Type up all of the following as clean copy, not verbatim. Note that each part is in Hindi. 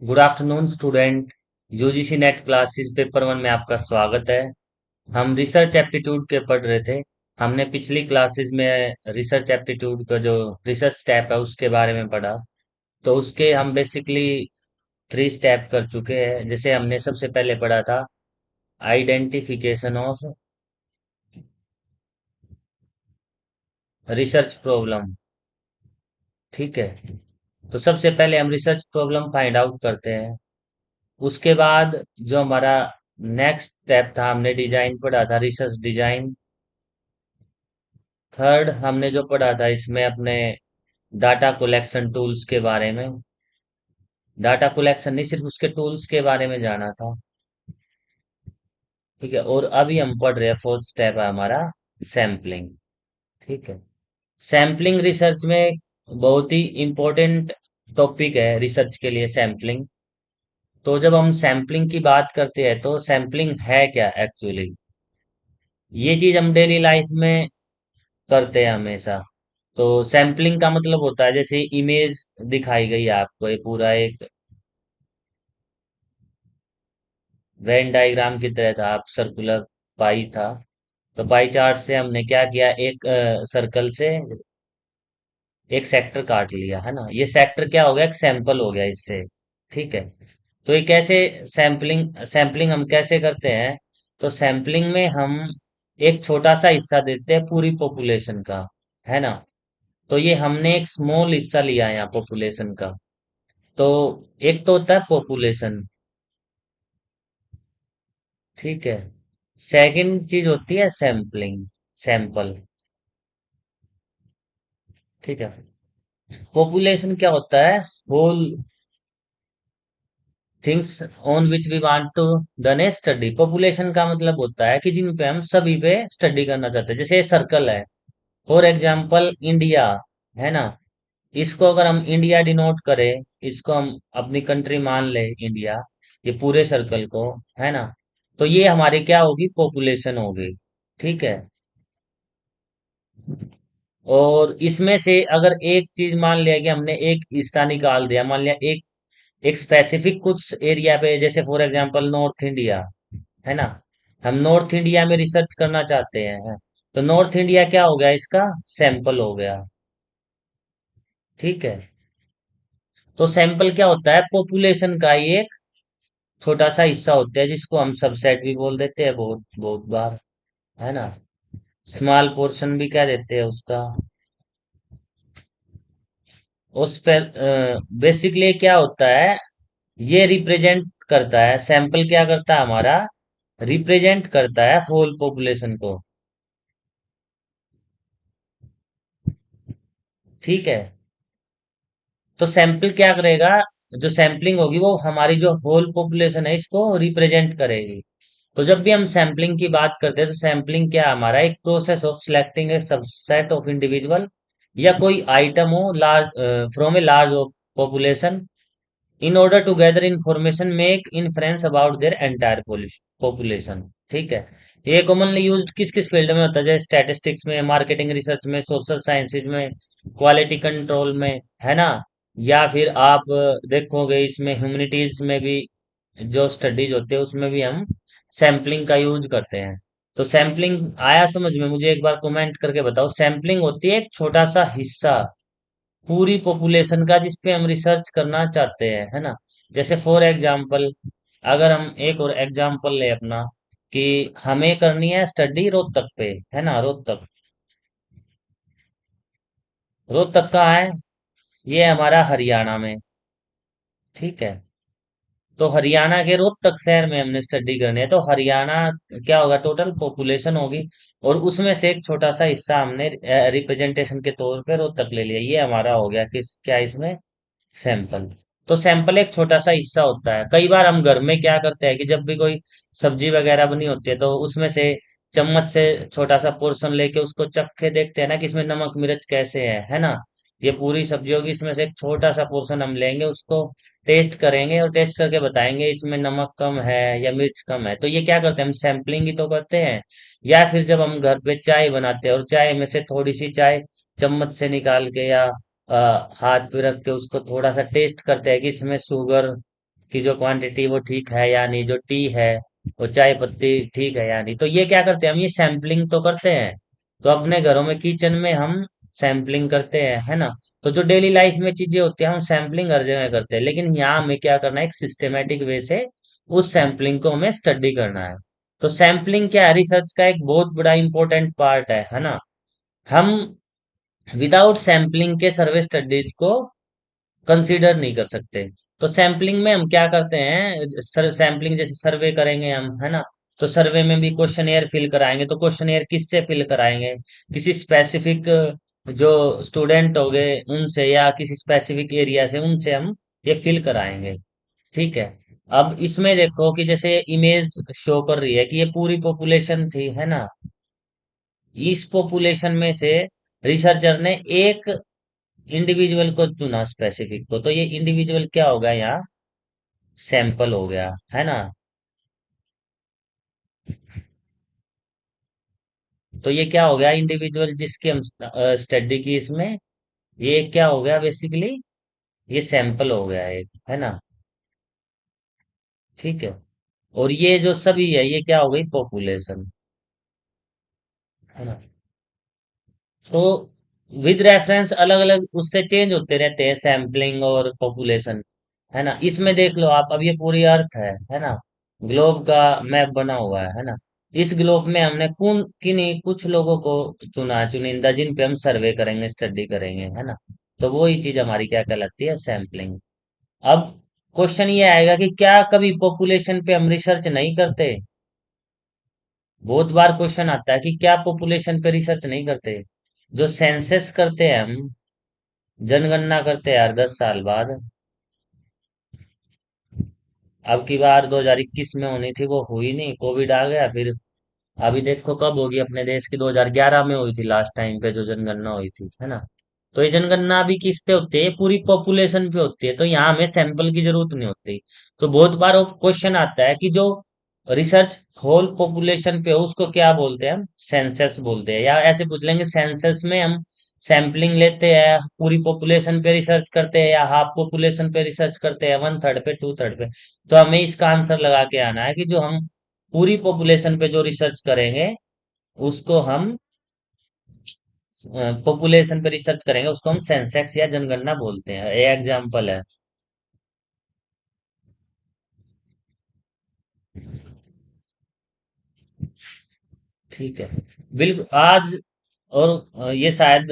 Good afternoon student. UGC net classes paper one में आपका स्वागत है। हम रिसर्च एप्टीट्यूड के पढ़ रहे थे। हमने पिछली क्लासेस में रिसर्च एप्टीट्यूड का जो रिसर्च स्टेप है उसके बारे में पढ़ा। तो उसके हम बेसिकली 3 स्टेप कर चुके हैं। जैसे हमने सबसे पहले पढ़ा था आइडेंटिफिकेशन ऑफ रिसर्च प्रॉब्लम। ठीक है। तो सबसे पहले हम रिसर्च प्रॉब्लम फाइंड आउट करते हैं। उसके बाद जो हमारा नेक्स्ट स्टेप था, हमने डिजाइन पढ़ा था, रिसर्च डिजाइन। थर्ड हमने जो पढ़ा था इसमें अपने डाटा कलेक्शन टूल्स के बारे में। डाटा कलेक्शन नहीं, सिर्फ उसके टूल्स के बारे में जाना था। ठीक है। और अभी हम पढ़ रहे हैं, फोर्थ स्टेप है हमारा सैम्पलिंग। ठीक है। सैम्पलिंग रिसर्च में बहुत ही इंपॉर्टेंट टॉपिक है रिसर्च के लिए, सैम्पलिंग। तो जब हम सैम्पलिंग की बात करते हैं तो सैम्पलिंग है क्या एक्चुअली, ये चीज हम डेली लाइफ में करते हैं हमेशा। तो सैम्पलिंग का मतलब होता है, जैसे इमेज दिखाई गई है आपको, ये पूरा एक वेन डायग्राम की तरह था, आप सर्कुलर पाई था। तो पाई चार्ट से हमने क्या किया, एक सर्कल से एक सेक्टर काट लिया, है ना। ये सेक्टर क्या हो गया, एक सैंपल हो गया इससे। ठीक है। तो ये कैसे सैम्पलिंग सैम्पलिंग हम कैसे करते हैं। तो सैम्पलिंग में हम एक छोटा सा हिस्सा देते हैं पूरी पॉपुलेशन का, है ना। तो ये हमने एक स्मॉल हिस्सा लिया है यहाँ पॉपुलेशन का। तो एक तो होता है पॉपुलेशन। ठीक है। सेकंड चीज होती है सैम्पलिंग, सैंपल। ठीक है। पॉपुलेशन क्या होता है, whole things on which we want to done a study. Population का मतलब होता है कि जिन पे हम सभी पे स्टडी करना चाहते हैं। जैसे सर्कल है, फॉर एग्जाम्पल इंडिया, है ना। इसको अगर हम इंडिया डिनोट करें, इसको हम अपनी कंट्री मान ले इंडिया, ये पूरे सर्कल को, है ना। तो ये हमारी क्या होगी, पॉपुलेशन होगी। ठीक है। और इसमें से अगर एक चीज मान लिया कि हमने एक हिस्सा निकाल दिया, मान लिया एक एक स्पेसिफिक कुछ एरिया पे, जैसे फॉर एग्जांपल नॉर्थ इंडिया, है ना। हम नॉर्थ इंडिया में रिसर्च करना चाहते हैं। तो नॉर्थ इंडिया क्या हो गया, इसका सैंपल हो गया। ठीक है। तो सैंपल क्या होता है, पॉपुलेशन का ही एक छोटा सा हिस्सा होता है, जिसको हम सबसेट भी बोल देते हैं बहुत बहुत बार, है ना। स्मॉल पोर्शन भी कह देते हैं उसका। उस पर बेसिकली क्या होता है, ये रिप्रेजेंट करता है, सैंपल क्या करता है हमारा, रिप्रेजेंट करता है होल पॉपुलेशन को। ठीक है। तो सैंपल क्या करेगा, जो सैंपलिंग होगी वो हमारी जो होल पॉपुलेशन है इसको रिप्रेजेंट करेगी। तो जब भी हम सैंपलिंग की बात करते हैं तो सैंपलिंग क्या है हमारा, एक process of selecting a subset of individual या कोई आइटम हो large from a large population in order to gather information make inference about their entire population. ठीक है। ये कॉमनली यूज्ड किस किस फील्ड में होता है, जैसे स्टैटिस्टिक्स में, मार्केटिंग रिसर्च में, सोशल साइंसेज में, क्वालिटी कंट्रोल में, है ना। या फिर आप देखोगे इसमें ह्यूमैनिटीज में भी जो स्टडीज होते हैं उसमें भी हम सैम्पलिंग का यूज करते हैं। तो सैम्पलिंग आया समझ में, मुझे एक बार कमेंट करके बताओ। सैम्पलिंग होती है एक छोटा सा हिस्सा पूरी पॉपुलेशन का जिस पे हम रिसर्च करना चाहते हैं, है ना। जैसे फॉर एग्जांपल, अगर हम एक और एग्जांपल ले अपना, कि हमें करनी है स्टडी रोहतक पे, है ना। रोहतक, रोहतक कहाँ है, ये हमारा हरियाणा में। ठीक है। तो हरियाणा के रोहतक शहर में हमने स्टडी करनी है, तो हरियाणा क्या होगा, टोटल पॉपुलेशन होगी। और उसमें से एक छोटा सा हिस्सा हमने रिप्रेजेंटेशन के तौर पे रोहतक ले लिया, ये हमारा हो गया किस क्या इसमें, सैंपल। तो सैंपल एक छोटा सा हिस्सा होता है। कई बार हम घर में क्या करते हैं कि जब भी कोई सब्जी वगैरह बनी होती है तो उसमें से चम्मच से छोटा सा पोर्शन लेके उसको चख के देखते हैं ना कि इसमें नमक मिर्च कैसे है ना। ये पूरी सब्जी होगी, इसमें से एक छोटा सा पोर्शन हम लेंगे, उसको टेस्ट करेंगे और टेस्ट करके बताएंगे इसमें नमक कम है या मिर्च कम है। तो ये क्या करते हैं, हम सैंपलिंग ही तो करते हैं। या फिर जब हम घर पे चाय बनाते हैं और चाय में से थोड़ी सी चाय चम्मच से निकाल के या हाथ पे रख के उसको थोड़ा सा टेस्ट करते हैं कि इसमें शुगर कि जो क्वांटिटी वो ठीक है या नहीं, जो टी है वो चाय पत्ती ठीक है या नहीं। तो ये क्या करते हैं हम, ये सैम्पलिंग तो करते हैं। तो अपने घरों में किचन में हम सैम्पलिंग करते हैं, है ना। तो जो डेली लाइफ में चीजें होती है हम सैम्पलिंग हर जगह करते हैं, लेकिन यहाँ हमें क्या करना है, एक सिस्टमेटिक वे से उस सैम्पलिंग को हमें स्टडी करना है। तो सैम्पलिंग क्या है, रिसर्च का एक बहुत बड़ा इंपॉर्टेंट पार्ट है ना। हम विदाउट सैम्पलिंग के सर्वे स्टडीज को कंसीडर नहीं कर सकते। तो सैम्पलिंग में हम क्या करते हैं, सैम्पलिंग जैसे सर्वे करेंगे हम, है ना। तो सर्वे में भी क्वेश्चन फिल कराएंगे। तो क्वेश्चन किससे फिल कराएंगे, किसी स्पेसिफिक जो स्टूडेंट हो गए उनसे, या किसी स्पेसिफिक एरिया से उनसे हम ये फिल कराएंगे। ठीक है। अब इसमें देखो कि जैसे इमेज शो कर रही है कि ये पूरी पॉपुलेशन थी, है ना। इस पॉपुलेशन में से रिसर्चर ने एक इंडिविजुअल को चुना, स्पेसिफिक को। तो ये इंडिविजुअल क्या होगा यहाँ, सैंपल हो गया, है ना। तो ये क्या हो गया, इंडिविजुअल जिसकी हम स्टडी की इसमें, ये क्या हो गया बेसिकली, ये सैंपल हो गया एक, है ना। ठीक है। और ये जो सभी है ये क्या हो गई, पॉपुलेशन, है ना। तो विद रेफरेंस अलग अलग उससे चेंज होते रहते हैं, सैम्पलिंग और पॉपुलेशन, है ना। इसमें देख लो आप, अब ये पूरी अर्थ है ना। ग्लोब का मैप बना हुआ है ना। इस ग्लोब में हमने कौन किन्हीं कुछ लोगों को चुना है, चुनिंदा, जिन पे हम सर्वे करेंगे, स्टडी करेंगे, है ना। तो वो ही चीज हमारी क्या कहलाती है, सैम्पलिंग। अब क्वेश्चन ये आएगा कि क्या कभी पॉपुलेशन पे हम रिसर्च नहीं करते। बहुत बार क्वेश्चन आता है कि क्या पॉपुलेशन पे रिसर्च नहीं करते। जो सेंसस करते हैं हम, जनगणना करते हैं यार 10 साल बाद। अब की बार 2021 में होनी थी, वो हुई नहीं, कोविड आ गया फिर। अभी देखो कब होगी अपने देश की, 2011 में हुई थी लास्ट टाइम पे जो जनगणना हुई थी, है ना। तो ये जनगणना अभी किस पे होती है, पूरी पॉपुलेशन पे होती है। तो यहाँ हमें सैंपल की जरूरत नहीं होती। तो बहुत बार क्वेश्चन आता है कि जो रिसर्च होल पॉपुलेशन पे हो उसको क्या बोलते हैं, हम सेंसस बोलते हैं। या ऐसे पूछ लेंगे, सेंसस में हम सैंपलिंग लेते हैं, पूरी पॉपुलेशन पे रिसर्च करते हैं, या हाफ पॉपुलेशन पे रिसर्च करते हैं, वन थर्ड पे, टू थर्ड पे। तो हमें इसका आंसर लगा के आना है कि जो हम पूरी पॉपुलेशन पे जो रिसर्च करेंगे उसको हम, पॉपुलेशन पे रिसर्च करेंगे उसको हम सेंसेक्स या जनगणना बोलते हैं। ये एग्जांपल है। ठीक है। बिल्कुल। आज और ये शायद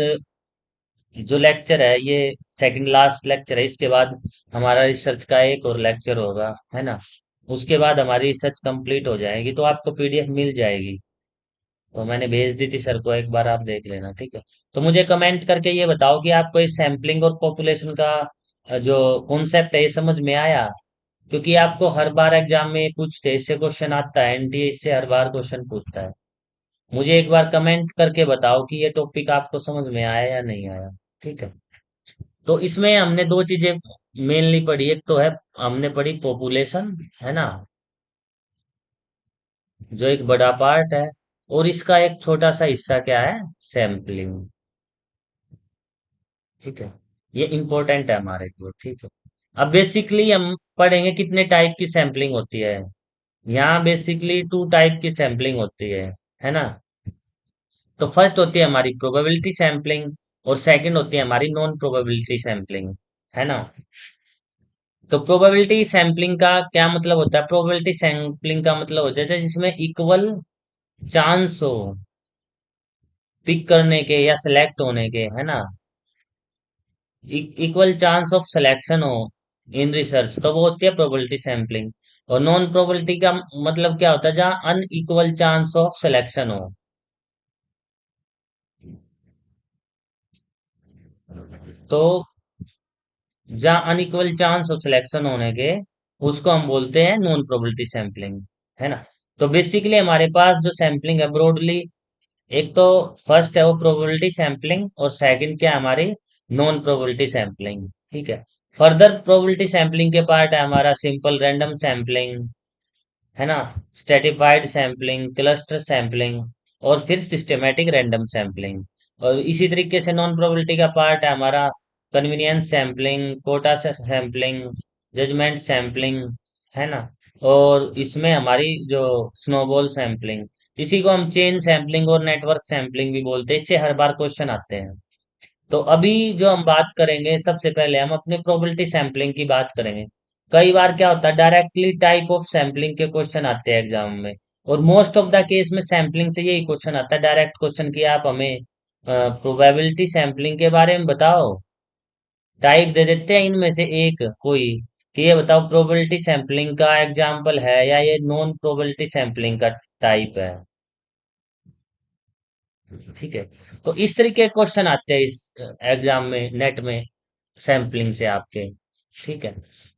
जो लेक्चर है ये सेकंड लास्ट लेक्चर है। इसके बाद हमारा रिसर्च का एक और लेक्चर होगा, है ना। उसके बाद हमारी रिसर्च कंप्लीट हो जाएगी, तो आपको पीडीएफ मिल जाएगी। तो मैंने भेज दी थी सर को, एक बार आप देख लेना, ठीक है। तो मुझे कमेंट करके ये बताओ कि आपको इस सैम्पलिंग और पॉपुलेशन का जो कॉन्सेप्ट है ये समझ में आया। क्योंकि आपको हर बार एग्जाम में पूछते हैं, इससे क्वेश्चन आता है, एनटीए इससे हर बार क्वेश्चन पूछता है। मुझे एक बार कमेंट करके बताओ कि ये टॉपिक आपको समझ में आया या नहीं आया। ठीक है। तो इसमें हमने दो चीजें मेनली पढ़ी। एक तो है, हमने पढ़ी पॉपुलेशन, है ना, जो एक बड़ा पार्ट है। और इसका एक छोटा सा हिस्सा क्या है, सैम्पलिंग। ठीक है। ये इंपॉर्टेंट है हमारे लिए, ठीक है। अब बेसिकली हम पढ़ेंगे कितने टाइप की सैम्पलिंग होती है। यहाँ बेसिकली टू टाइप की सैम्पलिंग होती है ना। तो फर्स्ट होती है हमारी प्रोबेबिलिटी सैम्पलिंग, और सेकंड होती है हमारी नॉन प्रोबेबिलिटी सैम्पलिंग, है ना। तो प्रोबेबिलिटी सैम्पलिंग का क्या मतलब होता है, प्रोबेबिलिटी सैम्पलिंग का मतलब होता है जिसमें इक्वल चांस हो पिक करने के या सिलेक्ट होने के, है ना। इक्वल चांस ऑफ सिलेक्शन हो इन रिसर्च, तो वो होती है प्रोबेबिलिटी सैम्पलिंग। और नॉन प्रोबेबिलिटी का मतलब क्या होता है, जहाँ अनइक्वल चांस ऑफ सिलेक्शन हो। तो जहाँ अनइक्वल चांस ऑफ सिलेक्शन होने के, उसको हम बोलते हैं नॉन प्रोबेबिलिटी सैम्पलिंग, है ना। तो बेसिकली हमारे पास जो सैम्पलिंग है ब्रॉडली, एक तो फर्स्ट है वो प्रोबेबिलिटी सैम्पलिंग, और सेकंड क्या है हमारी, नॉन प्रोबेबिलिटी सैम्पलिंग। ठीक है। फर्दर प्रोबेबिलिटी सैम्पलिंग के पार्ट है हमारा सिंपल रैंडम सैम्पलिंग, है ना, स्ट्रेटिफाइड सैम्पलिंग, क्लस्टर सैम्पलिंग, और फिर सिस्टमैटिक रैंडम सैम्पलिंग। और इसी तरीके से नॉन प्रोबेबिलिटी का पार्ट है हमारा convenience sampling, quota sampling, judgement sampling, है ना। और इसमें हमारी जो स्नोबॉल सैम्पलिंग, इसी को हम चेन सैम्पलिंग और नेटवर्क सैम्पलिंग भी बोलते हैं, इससे हर बार क्वेश्चन आते हैं। तो अभी जो हम बात करेंगे, सबसे पहले हम अपने प्रोबेबिलिटी सैम्पलिंग की बात करेंगे। कई बार क्या होता है, डायरेक्टली टाइप ऑफ सैम्पलिंग के क्वेश्चन आते हैं एग्जाम में, और मोस्ट ऑफ द केस में सैम्पलिंग से यही क्वेश्चन आता है, डायरेक्ट क्वेश्चन कि आप हमें प्रोबेबिलिटी सैम्पलिंग के बारे में बताओ। टाइप दे देते हैं इनमें से एक कोई, कि ये बताओ प्रोबेबिलिटी सैम्पलिंग का एग्जाम्पल है या ये नॉन प्रोबेबिलिटी सैम्पलिंग का टाइप है। ठीक है। तो इस तरीके के क्वेश्चन आते हैं इस एग्जाम में, नेट में, सैम्पलिंग से आपके। ठीक है।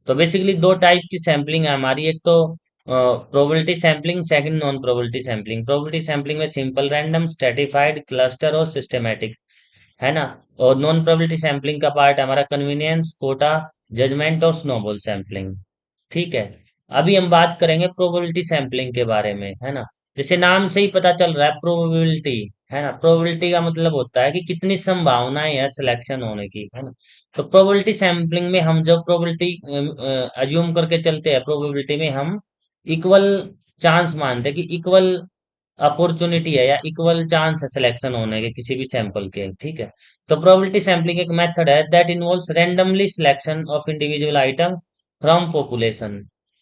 तो बेसिकली दो टाइप की सैम्पलिंग है हमारी, एक तो probability sampling, second non probability sampling. Probability sampling में सिंपल रैंडम, स्ट्रेटिफाइड, क्लस्टर और सिस्टमेटिक, है ना। और नॉन प्रोबेबिलिटी सैम्पलिंग का पार्ट है हमारा कन्वीनियंस, कोटा, जजमेंट और स्नोबॉल सैम्पलिंग। ठीक है। अभी हम बात करेंगे प्रोबेबिलिटी सैम्पलिंग के बारे में, है ना। जैसे नाम से ही पता चल रहा है प्रोबेबिलिटी, है ना। प्रोबेबिलिटी का मतलब होता है कि कितनी संभावनाएं है सिलेक्शन होने की, है ना। तो प्रोबेबिलिटी सैम्पलिंग में हम जब प्रोबेबिलिटी अज्यूम करके चलते हैं, प्रोबेबिलिटी में हम इक्वल चांस मानते हैं कि इक्वल अपॉर्चुनिटी है या इक्वल चांस है सिलेक्शन होने के किसी भी सैंपल के। ठीक है। तो प्रोबेबिलिटी सैम्पलिंग एक मेथड है that involves randomly selection of individual item from population,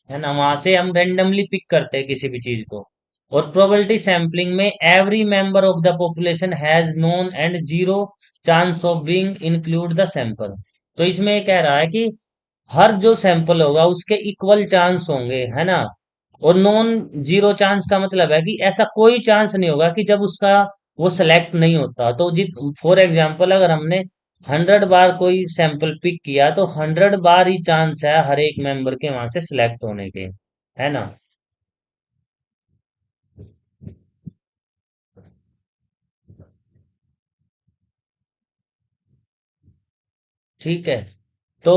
है ना। वहां से हम रैंडमली पिक करते हैं किसी भी चीज को। और प्रोबेबिलिटी सैम्पलिंग में every member of the population has known and zero chance of being include the sample. तो इसमें ये कह रहा है कि हर जो सैंपल होगा उसके इक्वल चांस होंगे, है ना। और नॉन जीरो चांस का मतलब है कि ऐसा कोई चांस नहीं होगा कि जब उसका वो सिलेक्ट नहीं होता। तो जित फॉर एग्जांपल अगर हमने 100 बार कोई सैंपल पिक किया तो 100 बार ही चांस है हर एक मेंबर के वहां से सिलेक्ट होने के, है ना। ठीक है। तो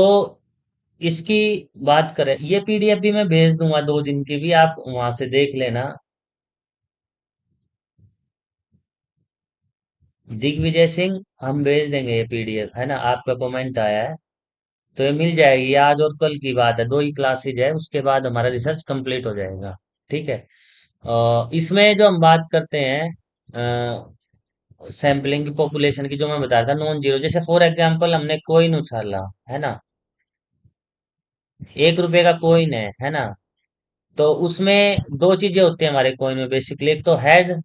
इसकी बात करें, ये पीडीएफ भी मैं भेज दूंगा 2 दिन की भी, आप वहां से देख लेना। दिग्विजय सिंह, हम भेज देंगे ये पीडीएफ, है ना। आपका कमेंट आया है तो ये मिल जाएगी। आज और कल की बात है, 2 ही क्लासेज है, उसके बाद हमारा रिसर्च कंप्लीट हो जाएगा। ठीक है। इसमें जो हम बात करते हैं सैम्पलिंग की पॉपुलेशन की, जो मैं बता रहा था नॉन जीरो, जैसे फॉर एग्जांपल हमने कोइन उछाला, है ना। 1 रुपए का कोइन है ना। तो उसमें दो चीजें होती है हमारे कॉइन में बेसिकली, एक तो हेड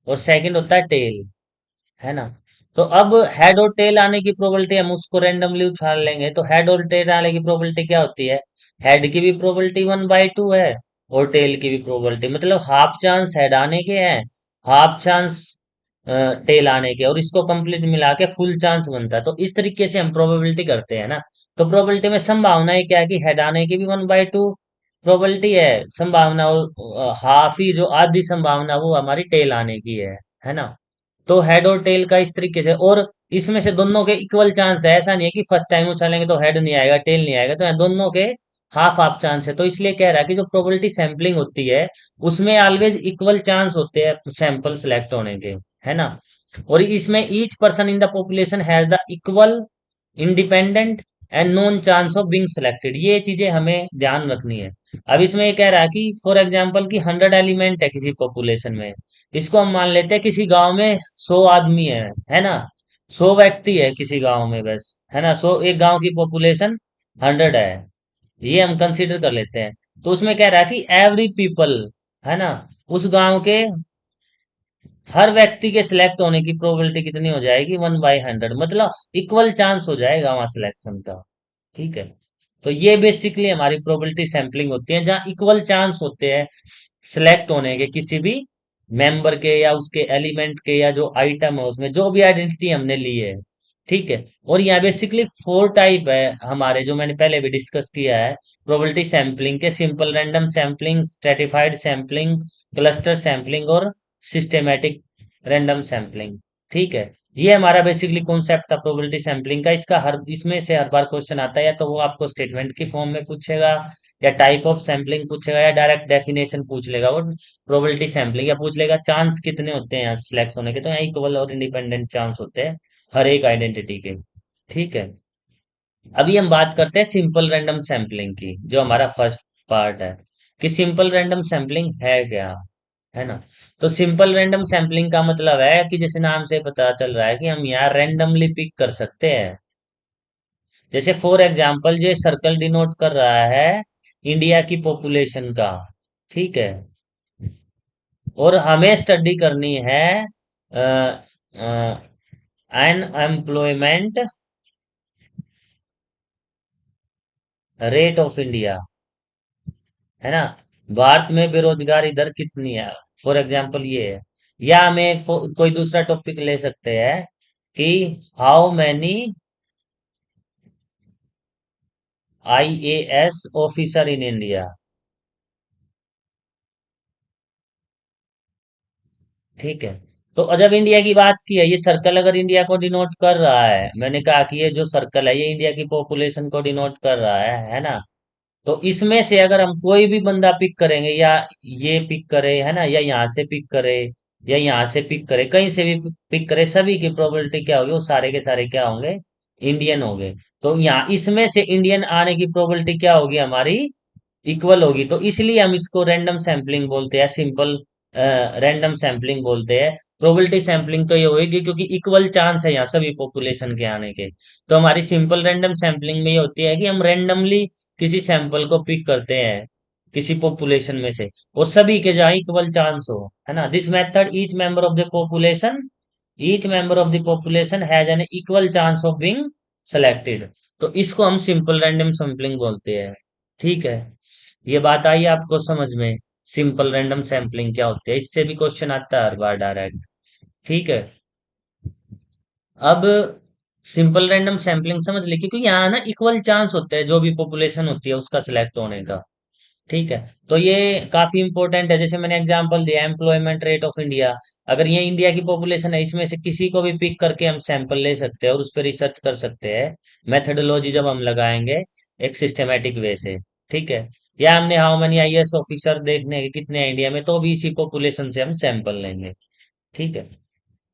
और सेकंड होता है टेल, है ना। तो अब हेड और टेल आने की प्रोबेबिलिटी, हम उसको रेंडमली उछाल लेंगे तो हेड और टेल आने की प्रोबेबिलिटी क्या होती है। हेड की भी प्रोबेबिलिटी 1/2 है, और टेल की भी प्रोबेबिलिटी, मतलब हाफ चांस हेड आने के हैं, हाफ चांस टेल आने के, और इसको कंप्लीट मिला के फुल चांस बनता है। तो इस तरीके से हम प्रोबेबिलिटी करते हैं ना। तो प्रोबेबिलिटी में संभावना है क्या है कि हेड आने की भी 1/2 प्रोबेबिलिटी है संभावना, और हाफ ही जो आधी संभावना वो हमारी टेल आने की है ना। तो हेड और टेल का इस तरीके से, और इसमें से दोनों के इक्वल चांस है, ऐसा नहीं है कि फर्स्ट टाइम उछालेंगे तो हेड नहीं आएगा टेल नहीं आएगा, तो यहाँ दोनों के हाफ हाफ चांस है। तो इसलिए कह रहा है कि जो प्रोबेबिलिटी सैम्पलिंग होती है उसमें ऑलवेज इक्वल चांस होते हैं सैंपल सेलेक्ट होने के, है ना। और इसमें each person in the population has the equal, independent and known chance of being selected, ये चीजें हमें ध्यान रखनी है। अब इसमें ये कह रहा है कि फॉर एग्जांपल कि 100 एलिमेंट है किसी पॉपुलेशन में, इसको हम मान लेते हैं किसी गांव में 100 आदमी है ना। 100 व्यक्ति है किसी गांव में बस, है ना। एक गांव की पॉपुलेशन 100 है, ये हम कंसीडर कर लेते हैं। तो उसमें कह रहा है कि एवरी पीपल, है ना, उस गांव के हर व्यक्ति के सिलेक्ट होने की प्रोबेबिलिटी कितनी हो जाएगी, 1/100, मतलब इक्वल चांस हो जाएगा वहां सिलेक्शन का। ठीक है। तो ये बेसिकली हमारी प्रोबेबिलिटी सैंपलिंग होती है, जहाँ इक्वल चांस होते हैं सिलेक्ट होने के किसी भी मेंबर के या उसके एलिमेंट के, या जो आइटम है उसमें जो भी आइडेंटिटी हमने ली है। ठीक है। और यहाँ बेसिकली 4 टाइप है हमारे, जो मैंने पहले भी डिस्कस किया है प्रोबेबिलिटी सैंपलिंग के: simple random sampling, stratified sampling, cluster sampling और सिस्टेमैटिक रैंडम सैंपलिंग। ठीक है। ये हमारा बेसिकली कॉन्सेप्ट था प्रोबेबिलिटी सैंपलिंग का। इसका हर इसमें से हर बार क्वेश्चन आता है, या तो वो आपको स्टेटमेंट की फॉर्म में पूछेगा, या टाइप ऑफ सैंपलिंग पूछेगा, या डायरेक्ट डेफिनेशन पूछ लेगा वो प्रोबेबिलिटी सैंपलिंग, या पूछ लेगा चांस कितने होते हैं यहाँ सिलेक्ट होने के। तो यहाँ इक्वल और इंडिपेंडेंट चांस होते हैं हर एक आइडेंटिटी के। ठीक है। अभी हम बात करते हैं सिंपल रैंडम सैम्पलिंग की, जो हमारा फर्स्ट पार्ट है कि सिंपल रैंडम सैम्पलिंग है क्या, है ना। तो सिंपल रैंडम सैम्पलिंग का मतलब है कि जैसे नाम से पता चल रहा है कि हम यहाँ रैंडमली पिक कर सकते हैं। जैसे फॉर एग्जांपल ये सर्कल डिनोट कर रहा है इंडिया की पॉपुलेशन का, ठीक है। और हमें स्टडी करनी है अनएम्प्लॉयमेंट रेट ऑफ इंडिया, है ना। भारत में बेरोजगारी दर कितनी है, फॉर एग्जांपल ये है। या हमें कोई दूसरा टॉपिक ले सकते हैं कि how many IAS officer in India, ठीक है। तो जब इंडिया की बात की है, ये सर्कल अगर इंडिया को डिनोट कर रहा है, मैंने कहा कि ये जो सर्कल है ये इंडिया की पॉपुलेशन को डिनोट कर रहा है ना। तो इसमें से अगर हम कोई भी बंदा पिक करेंगे, या ये पिक करे, है ना, या यहाँ से पिक करे, या यहाँ से पिक करे, कहीं से भी पिक करे, सभी की प्रोबेबिलिटी क्या होगी, वो सारे के सारे क्या होंगे, इंडियन होंगे। तो यहाँ इसमें से इंडियन आने की प्रोबेबिलिटी क्या होगी हमारी, इक्वल होगी। तो इसलिए हम इसको रैंडम सैम्पलिंग बोलते हैं, सिंपल रैंडम सैम्पलिंग बोलते हैं। प्रोबेबिलिटी सैम्पलिंग तो ये होगी क्योंकि इक्वल चांस है यहाँ सभी पॉपुलेशन के आने के। तो हमारी सिंपल रैंडम सैम्पलिंग में ये होती है कि हम रैंडमली किसी सैंपल को पिक करते हैं किसी पॉपुलेशन में से, और सभी के जहाँ इक्वल चांस हो, है ना। This method each member of the population has an equal chance of being selected. तो इसको हम सिंपल रैंडम सैम्पलिंग बोलते हैं, ठीक है। ये बात आई आपको समझ में, सिंपल रैंडम सैम्पलिंग क्या होती है, इससे भी क्वेश्चन आता है हर बार डायरेक्ट, ठीक है। अब सिंपल रैंडम सैम्पलिंग समझ ली, क्योंकि यहाँ ना इक्वल चांस होते हैं जो भी पॉपुलेशन होती है उसका सिलेक्ट होने का, ठीक है। तो ये काफी इंपॉर्टेंट है। जैसे मैंने एग्जांपल दिया एम्प्लॉयमेंट रेट ऑफ इंडिया, अगर ये इंडिया की पॉपुलेशन है, इसमें से किसी को भी पिक करके हम सैंपल ले सकते हैं और उस पर रिसर्च कर सकते हैं, मेथडोलॉजी जब हम लगाएंगे एक सिस्टमेटिक वे से, ठीक है। या हमने हाउ मेनी आईएएस ऑफिसर देखने हैं कि कितने हैं इंडिया में, तो भी इसी पॉपुलेशन से हम सैंपल लेंगे, ठीक है।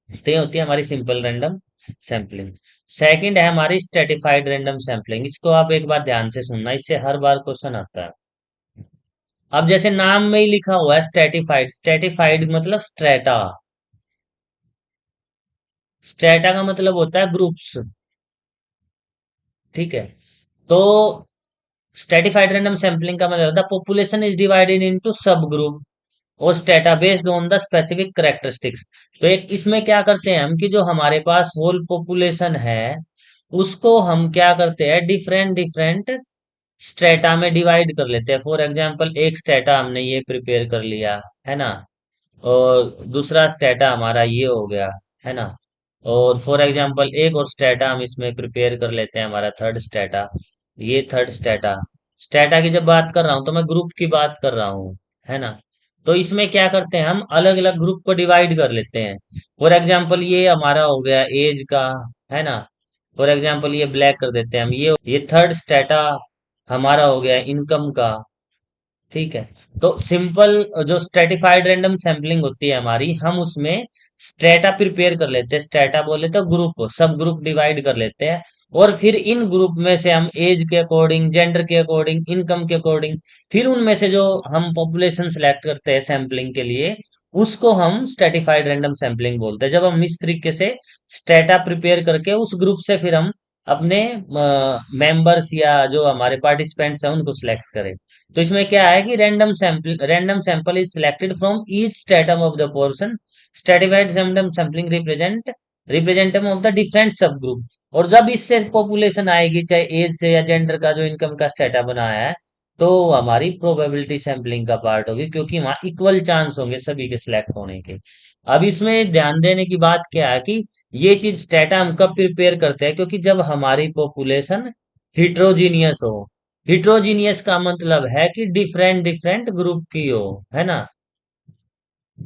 तो ये होती है हमारी सिंपल रैंडम सैम्पलिंग। सेकंड है हमारी स्ट्रेटिफाइड रैंडम सैम्पलिंग। इसको आप एक बार ध्यान से सुनना, इससे हर बार क्वेश्चन आता है। अब जैसे नाम में ही लिखा हुआ है स्ट्रेटिफाइड, स्ट्रेटिफाइड मतलब स्ट्रेटा, स्ट्रेटा का मतलब होता है ग्रुप्स, ठीक है। तो स्ट्रेटिफाइड रैंडम सैम्पलिंग का मतलब होता है population is divided into sub group और strata based on the specific characteristics. तो एक इसमें क्या करते हैं हम कि जो हमारे पास होल पॉपुलेशन है उसको हम क्या करते हैं, डिफरेंट डिफरेंट स्ट्रेटा में डिवाइड कर लेते हैं। फॉर एग्जांपल एक स्ट्रेटा हमने ये प्रिपेयर कर लिया, है ना, और दूसरा स्टेटा हमारा ये हो गया, है ना। और फॉर एग्जांपल एक और स्टेटा हम इसमें प्रिपेयर कर लेते हैं, हमारा थर्ड स्टेटा, ये थर्ड स्टेटा। स्टेटा की जब बात कर रहा हूं तो मैं ग्रुप की बात कर रहा हूँ, है ना। तो इसमें क्या करते हैं हम अलग अलग ग्रुप को डिवाइड कर लेते हैं। फॉर एग्जांपल ये हमारा हो गया एज का, है ना। फॉर एग्जांपल ये ब्लैक कर देते हैं हम, ये थर्ड स्टेटा हमारा हो गया इनकम का, ठीक है। तो सिंपल जो स्ट्रेटिफाइड रैंडम सैम्पलिंग होती है हमारी, हम उसमें स्ट्रेटा प्रिपेयर कर लेते हैं, स्ट्रेटा बोले तो ग्रुप को, सब ग्रुप डिवाइड कर लेते हैं। और फिर इन ग्रुप में से हम एज के अकॉर्डिंग, जेंडर के अकॉर्डिंग, इनकम के अकॉर्डिंग, फिर उनमें से जो हम पॉपुलेशन सिलेक्ट करते हैं सैम्पलिंग के लिए, उसको हम स्ट्रेटिफाइड रैंडम सैम्पलिंग बोलते हैं। जब हम इस तरीके से स्ट्रेटा प्रिपेयर करके उस ग्रुप से फिर हम अपने मेंबर्स या जो हमारे पार्टिसिपेंट्स हैं उनको सिलेक्ट करें। तो इसमें क्या है कि random sample is selected from each stratum of the portion, stratified random sampling representative of the different सब ग्रुप। और जब इससे पॉपुलेशन आएगी, चाहे एज से या जेंडर का जो इनकम का स्टेटा बनाया है, तो हमारी प्रोबेबिलिटी सैंपलिंग का पार्ट होगी, क्योंकि वहां इक्वल चांस होंगे सभी के सिलेक्ट होने के। अब इसमें ध्यान देने की बात क्या है कि ये चीज स्टेटा हम कब प्रिपेयर करते हैं, क्योंकि जब हमारी पॉपुलेशन हिट्रोजीनियस हो। हिट्रोजीनियस का मतलब है कि डिफरेंट डिफरेंट ग्रुप की हो, है ना।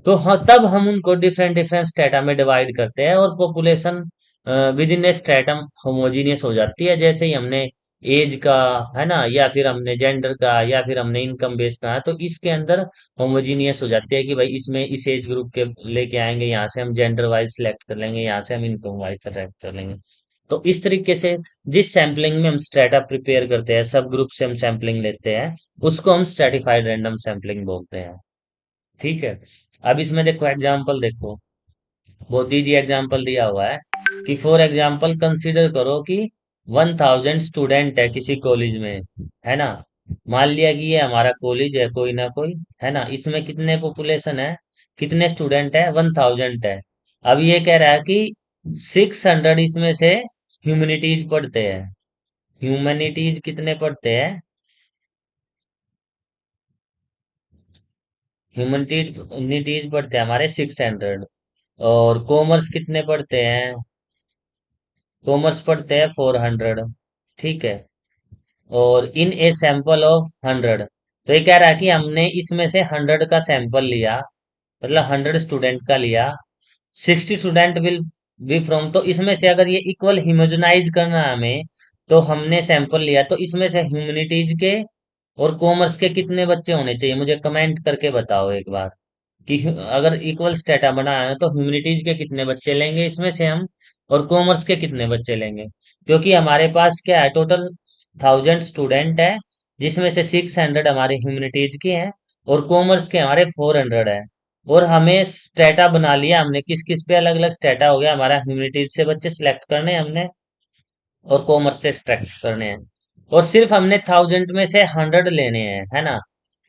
तो हाँ, तब हम उनको डिफरेंट डिफरेंट स्ट्रेटा में डिवाइड करते हैं और population with in A stratum homogeneous हो जाती है। जैसे ही हमने एज का, है ना, या फिर हमने जेंडर का, या फिर हमने इनकम बेस का, तो इसके अंदर होमोजीनियस हो जाती है कि भाई इसमें इस एज ग्रुप के लेके आएंगे, यहाँ से हम जेंडर वाइज सेलेक्ट कर लेंगे, यहाँ से हम इनकम वाइज सेलेक्ट कर लेंगे। तो इस तरीके से जिस सैम्पलिंग में हम स्ट्रेटा प्रिपेयर करते हैं, सब ग्रुप से हम सैम्पलिंग लेते हैं, उसको हम स्ट्रेटिफाइड रैंडम सैम्पलिंग बोलते हैं। ठीक है। अब इसमें देखो एग्जांपल देखो, बहुत इजी एग्जांपल दिया हुआ है कि फॉर एग्जांपल कंसीडर करो कि 1000 स्टूडेंट है किसी कॉलेज में, है ना। मान लिया कि ये हमारा कॉलेज है कोई ना कोई, है ना। इसमें कितने पॉपुलेशन है, कितने स्टूडेंट है, 1000 है। अब ये कह रहा है कि 600 इसमें से ह्यूमैनिटीज पढ़ते हैं। ह्यूमैनिटीज कितने पढ़ते हैं, ह्यूमैनिटीज पढ़ते हैं हमारे 600। और कॉमर्स कितने पढ़ते हैं, कॉमर्स पढ़ते हैं 400। ठीक है। और इन ए सैंपल ऑफ 100, तो ये कह रहा है कि हमने इसमें से 100 का सैंपल लिया, मतलब 100 स्टूडेंट का लिया, 60 स्टूडेंट विल बी फ्रॉम, तो इसमें से अगर ये इक्वल हिमोजनाइज करना है हमें, तो हमने सैंपल लिया, तो इसमें से ह्यूमैनिटीज के और कॉमर्स के कितने बच्चे होने चाहिए, मुझे कमेंट करके बताओ एक बार कि अगर इक्वल स्टेटा बनाना है तो ह्यूमैनिटीज के कितने बच्चे लेंगे इसमें से हम, और कॉमर्स के कितने बच्चे लेंगे। क्योंकि हमारे पास क्या है, टोटल 1000 स्टूडेंट है, जिसमें से 600 हमारे ह्यूमैनिटीज के हैं और कॉमर्स के हमारे 400 है। और हमें स्टेटा बना लिया हमने, किस किस पे अलग अलग स्टेटा हो गया, हमारा ह्यूमैनिटीज से बच्चे सिलेक्ट करने हैं हमने और कॉमर्स से सिलेक्ट करने हैं। और सिर्फ हमने 1000 में से 100 लेने हैं, है ना।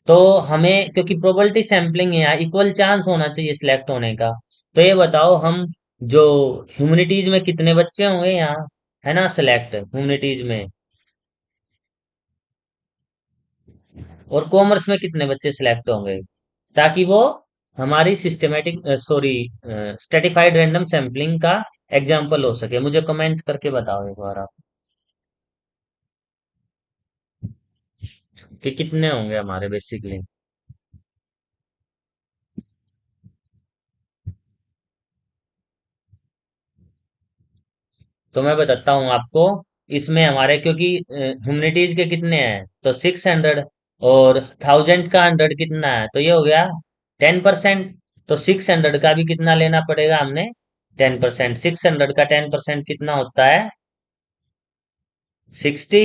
तो हमें क्योंकि प्रोबेबिलिटी सैंपलिंग है यहाँ, इक्वल चांस होना चाहिए सिलेक्ट होने का। तो ये बताओ हम जो ह्यूमैनिटीज में कितने बच्चे होंगे यहाँ, है ना, सिलेक्ट ह्यूमैनिटीज में, और कॉमर्स में कितने बच्चे सिलेक्ट होंगे, ताकि वो हमारी systematic sorry stratified random sampling का एग्जाम्पल हो सके। मुझे कमेंट करके बताओ एक बार आप कि कितने होंगे हमारे बेसिकली। तो मैं बताता हूँ आपको, इसमें हमारे क्योंकि ह्यूमैनिटीज के कितने हैं तो 600, और 1000 का 100 कितना है, तो ये हो गया 10%। तो 600 का भी कितना लेना पड़ेगा हमने, 10%। 600 का 10% कितना होता है, 60।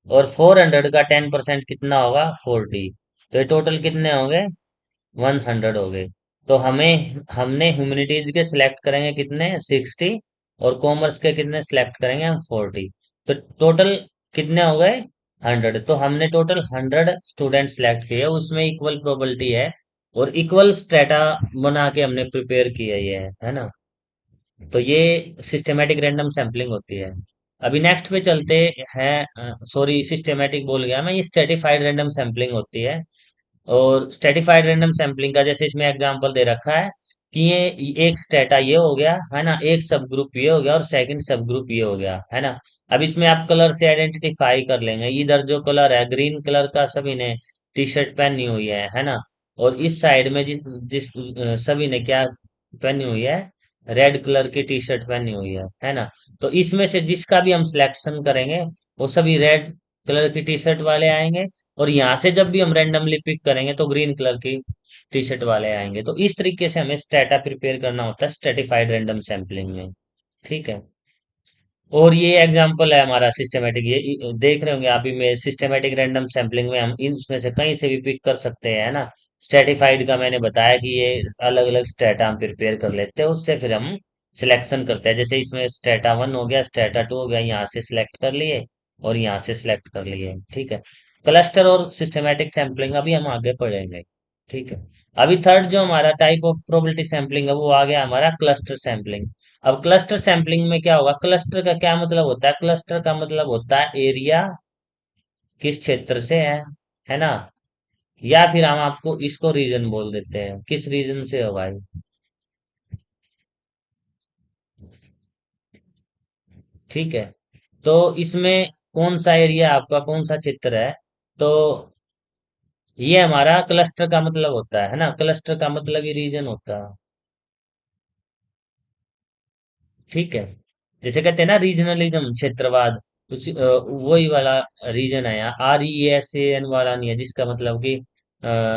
और 400 का 10% कितना होगा, 40। तो ये टोटल कितने हो गए, 100 हो गए। तो हमें हमने ह्यूमैनिटीज के सिलेक्ट करेंगे कितने, 60। और कॉमर्स के कितने सिलेक्ट करेंगे हम, 40। तो टोटल कितने हो गए, 100। तो हमने टोटल 100 स्टूडेंट सिलेक्ट किए, उसमें इक्वल प्रोबेबिलिटी है और इक्वल स्टेटा बना के हमने प्रिपेयर किया, ये है ना। तो ये सिस्टेमेटिक रैंडम सैम्पलिंग होती है। अभी नेक्स्ट पे चलते हैं, सॉरी सिस्टेमेटिक बोल गया मैं, ये स्ट्रेटिफाइड रैंडम सैम्पलिंग होती है। और स्ट्रेटिफाइड रैंडम सैम्पलिंग का जैसे इसमें एग्जांपल दे रखा है कि ये एक स्टेटा ये हो गया, है ना, एक सब ग्रुप ये हो गया और सेकंड सब ग्रुप ये हो गया, है ना। अब इसमें आप कलर से आइडेंटिफाई कर लेंगे, इधर जो कलर है ग्रीन कलर का सभी ने टी शर्ट पहनी हुई है ना। और इस साइड में जिस जिस सभी ने क्या पहनी हुई है, रेड कलर की टी शर्ट पहनी हुई है ना। तो इसमें से जिसका भी हम सिलेक्शन करेंगे, वो सभी रेड कलर की टी शर्ट वाले आएंगे। और यहाँ से जब भी हम रैंडमली पिक करेंगे तो ग्रीन कलर की टी शर्ट वाले आएंगे। तो इस तरीके से हमें स्टेटा प्रिपेयर करना होता है स्ट्रेटिफाइड रैंडम सैम्पलिंग में। ठीक है। और ये एग्जांपल है हमारा सिस्टमेटिक, ये देख रहे होंगे आप भी में, सिस्टमेटिक रैंडम सैम्पलिंग में हम इसमें से कहीं से भी पिक कर सकते हैं, है ना। स्ट्रेटिफाइड का मैंने बताया कि ये अलग अलग स्टेटा हम प्रिपेयर कर लेते हैं, उससे फिर हम सिलेक्शन करते हैं। जैसे इसमें स्टेटा 1 हो गया, स्टेटा 2 हो गया, यहाँ से सिलेक्ट कर लिए और यहाँ से सिलेक्ट कर लिए। ठीक है। क्लस्टर और सिस्टमेटिक सैम्पलिंग अभी हम आगे पढ़ेंगे। ठीक है। अभी थर्ड जो हमारा टाइप ऑफ प्रोबेबिलिटी सैम्पलिंग है वो आ गया हमारा क्लस्टर सैम्पलिंग। अब क्लस्टर सैम्पलिंग में क्या होगा, क्लस्टर का क्या मतलब होता है, क्लस्टर का मतलब होता है एरिया किस क्षेत्र से है ना। या फिर हम आपको इसको रीजन बोल देते हैं, किस रीजन से हो भाई। ठीक है। तो इसमें कौन सा एरिया आपका, कौन सा क्षेत्र है, तो ये हमारा क्लस्टर का मतलब होता है ना। क्लस्टर का मतलब ये रीजन होता है। ठीक है। जैसे कहते हैं ना रीजनलिज्म, क्षेत्रवाद, कुछ वही वाला रीजन है यहाँ। RESAN वाला नहीं है, जिसका मतलब कि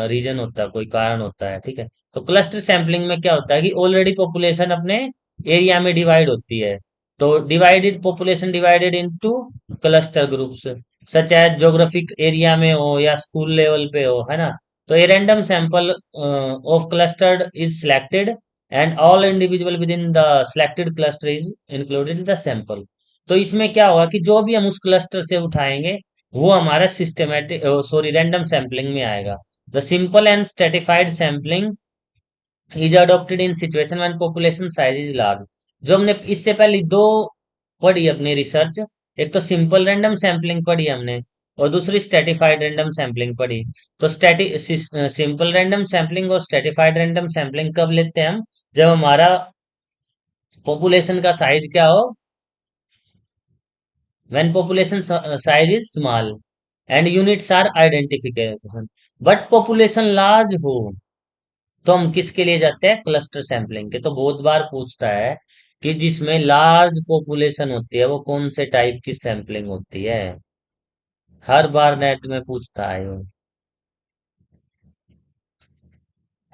रीजन होता है, कोई कारण होता है। ठीक है। तो क्लस्टर सैंपलिंग में क्या होता है कि ऑलरेडी पॉपुलेशन अपने एरिया में डिवाइड होती है। तो divided population divided into cluster groups, such as geographic area में हो या स्कूल लेवल पे हो, है ना। तो a random sample of clustered is selected and all individual with in the selected cluster is included in the sample. तो इसमें क्या होगा कि जो भी हम उस क्लस्टर से उठाएंगे वो हमारा सिस्टमेटिक सॉरी रैंडम सैंपलिंग में आएगा। The simple and stratified sampling is adopted in situation when population size is large. जो हमने इससे पहले दो पढ़ी अपनी रिसर्च, एक तो सिंपल रैंडम सैंपलिंग पढ़ी हमने और दूसरी स्ट्रेटिफाइड रैंडम सैंपलिंग पढ़ी। तो सिंपल रैंडम सैंपलिंग और स्ट्रेटिफाइड रैंडम सैंपलिंग कब लेते हैं हम? जब हमारा पॉपुलेशन का साइज क्या हो, when population size is small and units are identification. But population large हो तो हम किसके लिए जाते हैं? क्लस्टर सैंपलिंग के। तो बहुत बार पूछता है कि जिसमें लार्ज पॉपुलेशन होती है वो कौन से टाइप की सैंपलिंग होती है, हर बार नेट में पूछता है वो,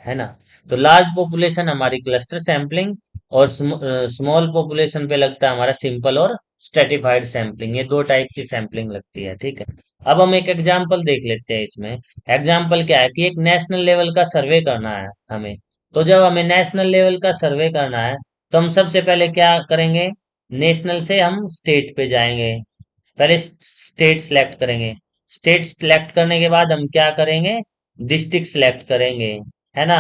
है ना। तो लार्ज पॉपुलेशन हमारी क्लस्टर सैंपलिंग और स्मॉल पॉपुलेशन पे लगता है हमारा सिंपल और स्ट्रेटिफाइड सैंपलिंग। ये दो टाइप की सैंपलिंग लगती है, ठीक है। अब हम एक एग्जांपल देख लेते हैं इसमें। एग्जांपल क्या है कि एक नेशनल लेवल का सर्वे करना है हमें। तो जब हमें नेशनल लेवल का सर्वे करना है तो हम सबसे पहले क्या करेंगे? नेशनल से हम स्टेट पे जाएंगे, पहले स्टेट सेलेक्ट करेंगे। स्टेट सेलेक्ट करने के बाद हम क्या करेंगे? डिस्ट्रिक्ट सेलेक्ट करेंगे, है ना।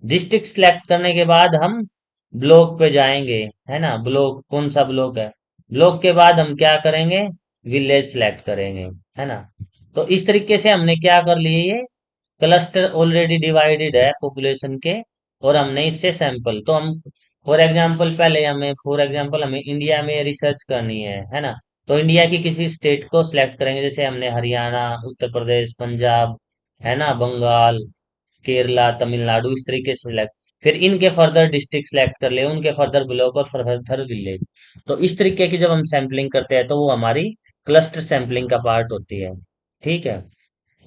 डिस्ट्रिक्ट सेलेक्ट करने के बाद हम ब्लॉक पे जाएंगे, है ना। ब्लॉक कौन सा ब्लॉक है? ब्लॉक के बाद हम क्या करेंगे? विलेज सेलेक्ट करेंगे, है ना। तो इस तरीके से हमने क्या कर लिए, ये क्लस्टर ऑलरेडी डिवाइडेड है पॉपुलेशन के और हमने इससे सैंपल। तो हम फॉर एग्जांपल हमें इंडिया में रिसर्च करनी है ना। तो इंडिया की किसी स्टेट को सिलेक्ट करेंगे, जैसे हमने हरियाणा, उत्तर प्रदेश, पंजाब, है ना, बंगाल, केरला, तमिलनाडु, इस तरीके से सिलेक्ट। फिर इनके फर्दर डिस्ट्रिक्ट सिलेक्ट कर ले, उनके फर्दर ब्लॉक और फर्दर विलेज। तो इस तरीके की जब हम सैंपलिंग करते हैं तो वो हमारी क्लस्टर सैंपलिंग का पार्ट होती है, ठीक है।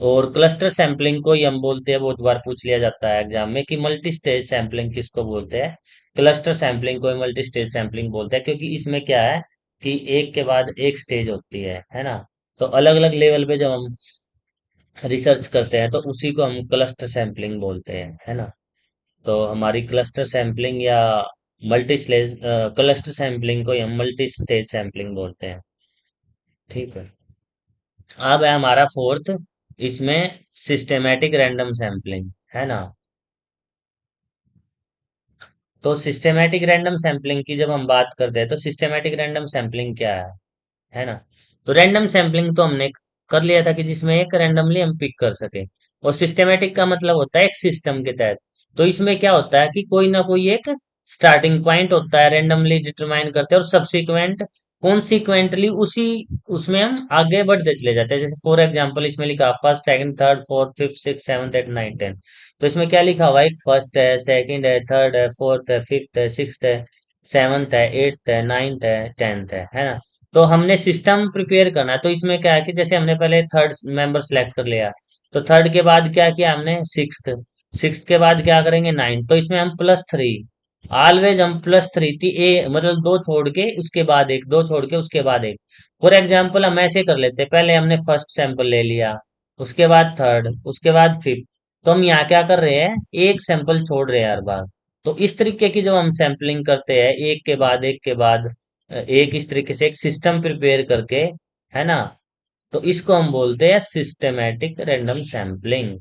और क्लस्टर सैंपलिंग को ही हम बोलते हैं, बहुत बार पूछ लिया जाता है एग्जाम में कि मल्टी स्टेज सैंपलिंग किसको बोलते हैं? क्लस्टर सैंपलिंग को मल्टी स्टेज सैंपलिंग बोलते हैं, क्योंकि इसमें क्या है कि एक के बाद एक स्टेज होती है ना। तो अलग अलग लेवल पे जब हम रिसर्च करते हैं तो उसी को हम क्लस्टर सैंपलिंग बोलते हैं, है ना। तो हमारी क्लस्टर सैंपलिंग या मल्टी स्टेज क्लस्टर सैंपलिंग को हम मल्टी स्टेज सैंपलिंग बोलते हैं, ठीक है। अब है हमारा फोर्थ, इसमें सिस्टेमैटिक रैंडम सैंपलिंग, है ना। तो सिस्टेमैटिक रैंडम सैंपलिंग की जब हम बात करते हैं तो सिस्टेमैटिक रैंडम सैंपलिंग क्या है ना। तो रैंडम सैंपलिंग तो हमने कर लिया था कि जिसमें एक रैंडमली हम पिक कर सके। और सिस्टेमैटिक का मतलब होता है एक सिस्टम के तहत। तो इसमें क्या होता है कि कोई ना कोई एक स्टार्टिंग पॉइंट होता है, रैंडमली डिटरमाइन करते हैं, और सब्सिक्वेंट कॉन्सिक्वेंटली उसी उसमें हम आगे बढ़ते चले जाते हैं। जैसे फॉर एग्जांपल इसमें लिखा first, second, third, fourth, fifth, six, seventh, eight, nine, tenth. तो इसमें क्या लिखा हुआ है? एक फर्स्ट है, सेकंड है, थर्ड है, फोर्थ है, फिफ्थ है, सिक्स्थ है, सेवंथ है, एट्थ है, नाइन्थ है, टेंथ है ना। तो हमने सिस्टम प्रिपेयर करना है। तो इसमें क्या है कि जैसे हमने पहले थर्ड मेंबर सेलेक्ट कर लिया, तो थर्ड के बाद क्या किया हमने? सिक्स्थ। सिक्स्थ के बाद क्या करेंगे? नाइन्थ। तो इसमें हम प्लस थ्री, ऑलवेज हम प्लस थ्री थी ए, मतलब दो छोड़ के उसके बाद एक, दो छोड़ के उसके बाद एक। फॉर एग्जाम्पल हम ऐसे कर लेते हैं, पहले हमने फर्स्ट सैंपल ले लिया, उसके बाद थर्ड, उसके बाद फिफ्थ। तो हम यहाँ क्या कर रहे हैं? एक सैंपल छोड़ रहे हैं हर बार। तो इस तरीके की जब हम सैंपलिंग करते हैं एक के बाद एक के बाद एक, इस तरीके से एक सिस्टम प्रिपेयर करके, है ना। तो इसको हम बोलते हैं सिस्टेमैटिक रैंडम सैंपलिंग।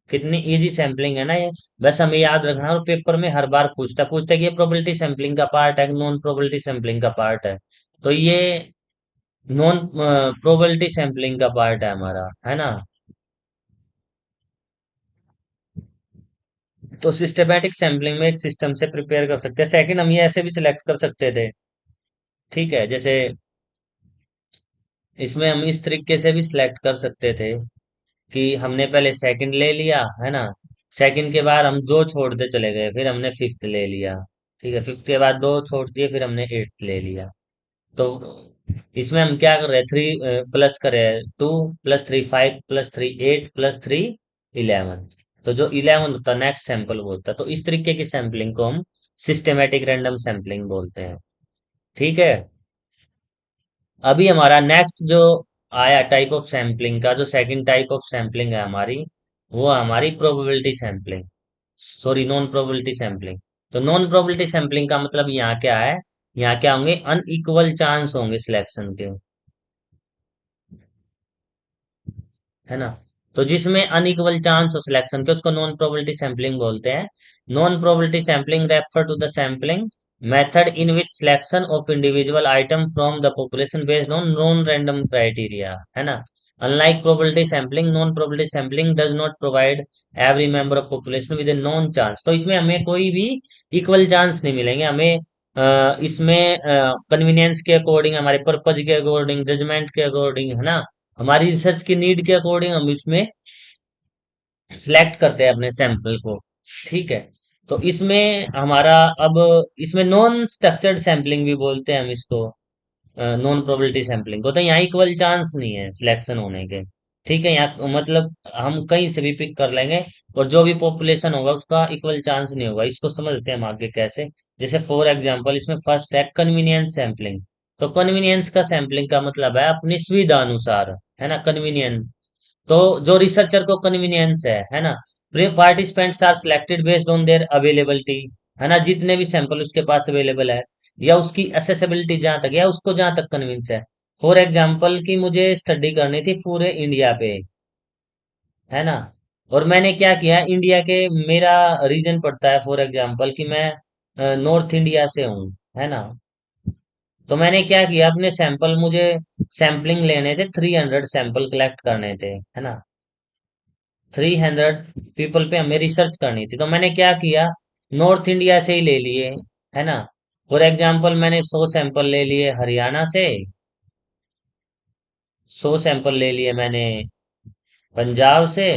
कितनी इजी सैंपलिंग है ना ये। बस हमें याद रखना है, और पेपर में हर बार पूछता है कि ये प्रोबेबिलिटी सैंपलिंग का पार्ट है, नॉन प्रोबेबिलिटी सैंपलिंग का पार्ट है। तो ये नॉन प्रोबेबिलिटी सैंपलिंग का पार्ट है हमारा, है ना। तो सिस्टेमैटिक सैंपलिंग में एक सिस्टम से प्रिपेयर कर सकते हैं। सेकंड, हम ये ऐसे भी सिलेक्ट कर सकते थे, ठीक है। जैसे इसमें हम इस तरीके से भी सिलेक्ट कर सकते थे कि हमने पहले सेकंड ले लिया, है ना। सेकंड के बाद हम दो छोड़ते चले गए, फिर हमने फिफ्थ ले लिया, ठीक है। फिफ्थ के बाद दो छोड़ दिए, फिर हमने एट्थ ले लिया। तो इसमें हम क्या कर रहे हैं? थ्री प्लस कर रहे हैं, two plus three five, plus three eight, plus three 11। तो जो 11 होता है नेक्स्ट सैंपल वो होता है। तो इस तरीके की सैंपलिंग को हम सिस्टेमेटिक रैंडम सैम्पलिंग बोलते हैं। ठीक है। अभी हमारा नेक्स्ट जो आया टाइप ऑफ सैम्पलिंग का, जो सेकंड टाइप ऑफ सैम्पलिंग है हमारी, वो है हमारी probability sampling, sorry non probability sampling. तो नॉन प्रोबेबिलिटी सैम्पलिंग का मतलब यहाँ क्या है, यहाँ क्या होंगे, अनइक्वल चांस होंगे सिलेक्शन के, है ना। तो जिसमें अनइक्वल चांस हो सिलेक्शन के, उसको नॉन प्रोबेबिलिटी सैम्पलिंग बोलते हैं। Non probability sampling refer to the sampling method in which selection of individual item from the population based on non random criteria, है ना। Unlike probability sampling, non probability sampling does not provide every member of population with a non chance. तो इसमें हमें कोई भी इक्वल चांस नहीं मिलेंगे हमें। इसमें कन्वीनियंस के अकॉर्डिंग, हमारे पर्पज के अकॉर्डिंग, जजमेंट के अकॉर्डिंग, है ना, हमारी रिसर्च की नीड के अकॉर्डिंग हम इसमें सिलेक्ट करते हैं अपने सैंपल को। ठीक है। तो इसमें हमारा अब, इसमें नॉन स्ट्रक्चर्ड सैम्पलिंग भी बोलते हैं हम इसको, नॉन प्रोबेबिलिटी सैम्पलिंग को। तो यहाँ इक्वल चांस नहीं है सिलेक्शन होने के। ठीक है, यहाँ मतलब हम कहीं से भी पिक कर लेंगे, और जो भी पॉपुलेशन होगा उसका इक्वल चांस नहीं होगा। इसको समझते हैं हम आगे कैसे। जैसे फॉर एग्जांपल, इसमें फर्स्ट है कन्वीनियंस सैम्पलिंग। तो कन्वीनियंस का सैम्पलिंग का मतलब है अपनी सुविधा अनुसार, है ना, कन्वीनियंस। तो जो रिसर्चर को कन्वीनियंस है ना, participants are selected based on their availability, है ना, जितने भी सैंपल उसके पास अवेलेबल है, या उसकी एसेसिबिलिटी जहां तक, या उसको जहां तक कन्विंस है। फॉर एग्जांपल कि मुझे स्टडी करनी थी पूरे इंडिया पे, है ना, और मैंने क्या किया, इंडिया के, मेरा रीजन पड़ता है फॉर एग्जांपल कि मैं नॉर्थ इंडिया से हूँ, है ना। तो मैंने क्या किया, अपने सैंपल, मुझे सैम्पलिंग लेने थे, 300 सैंपल कलेक्ट करने थे, है ना। 300 पीपल पे हमें रिसर्च करनी थी। तो मैंने क्या किया, नॉर्थ इंडिया से ही ले लिए, है ना। फॉर एग्जांपल मैंने 100 सैंपल ले लिए हरियाणा से, 100 सैंपल ले लिए मैंने पंजाब से,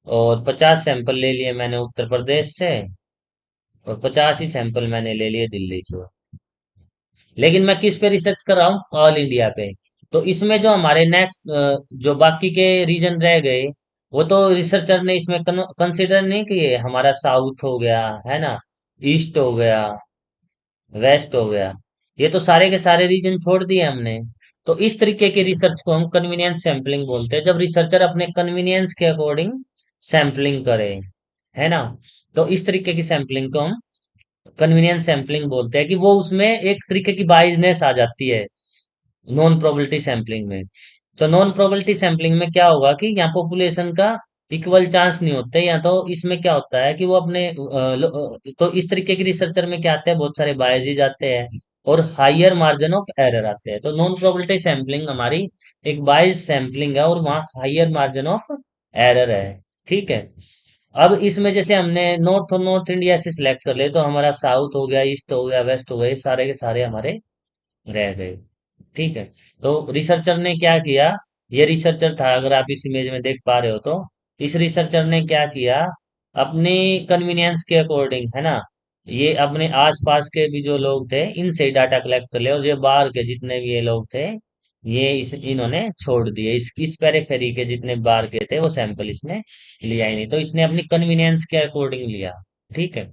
और 50 सैंपल ले लिए मैंने उत्तर प्रदेश से, और 50 ही सैंपल मैंने ले लिए दिल्ली से। लेकिन मैं किस पे रिसर्च कर रहा हूँ, ऑल इंडिया पे। तो इसमें जो हमारे नेक्स्ट, जो बाकी के रीजन रह गए, वो तो रिसर्चर ने इसमें कंसिडर नहीं किए। हमारा साउथ हो गया, है ना, ईस्ट हो गया, वेस्ट हो गया, ये तो सारे के सारे रीजन छोड़ दिए हमने। तो इस तरीके की रिसर्च को हम कन्वीनियंस सैम्पलिंग बोलते हैं, जब रिसर्चर अपने कन्वीनियंस के अकॉर्डिंग सैम्पलिंग करे, है ना। तो इस तरीके की सैम्पलिंग को हम कन्वीनियंस सैम्पलिंग बोलते हैं, कि वो उसमें एक तरीके की बाइजनेस आ जाती है नॉन प्रोबेबिलिटी सैम्पलिंग में। तो नॉन प्रोबेबिलिटी सैम्पलिंग में क्या होगा कि यहाँ पॉपुलेशन का इक्वल चांस नहीं होते, या तो इसमें क्या होता है कि वो अपने तो इस तरीके की रिसर्चर में क्या आते हैं, बहुत सारे बायसेज आते हैं, और हाइयर मार्जिन ऑफ एरर आते हैं। तो नॉन प्रोबेबिलिटी सैम्पलिंग हमारी एक बाइस सैम्पलिंग है, और वहाँ हाइयर मार्जिन ऑफ एरर है। ठीक है। अब इसमें जैसे हमने नॉर्थ और नॉर्थ इंडिया से सिलेक्ट कर ले, तो हमारा साउथ हो गया, ईस्ट हो गया, वेस्ट हो गए, सारे के सारे हमारे रह गए। ठीक है। तो रिसर्चर ने क्या किया, ये रिसर्चर था, अगर आप इस इमेज में देख पा रहे हो, तो इस रिसर्चर ने क्या किया, अपनी कन्वीनियंस के अकॉर्डिंग, है ना, ये अपने आसपास के भी जो लोग थे इनसे ही डाटा कलेक्ट कर लिया, और ये बाहर के जितने भी ये लोग थे, ये इन्होंने छोड़ दिए, इस पेरिफेरी के जितने बाहर के थे वो सैंपल इसने लिया ही नहीं। तो इसने अपनी कन्वीनियंस के अकॉर्डिंग लिया। ठीक है।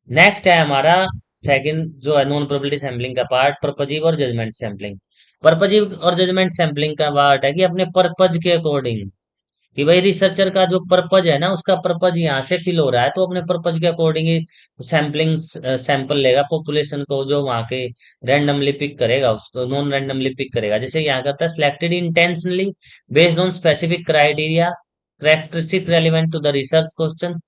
नेक्स्ट है हमारा सेकंड जो है नॉन प्रोबेबिलिटी सैम्पलिंग का पार्ट, पर्पजीव और जजमेंट सैम्पलिंग। पर्पजीव और जजमेंट सैम्पलिंग का पार्ट है कि अपने पर्पज के अकॉर्डिंग, कि भाई रिसर्चर का जो पर्पज है ना, उसका पर्पज यहाँ से फिल हो रहा है, तो अपने पर्पज के अकॉर्डिंग ही सैम्पलिंग सैंपल लेगा, पॉपुलेशन को जो वहाँ के रैंडमली पिक करेगा, उसको नॉन रैंडमली पिक करेगा। जैसे यहाँ करता है, selected intentionally based on specific criteria characteristic relevant to the research question.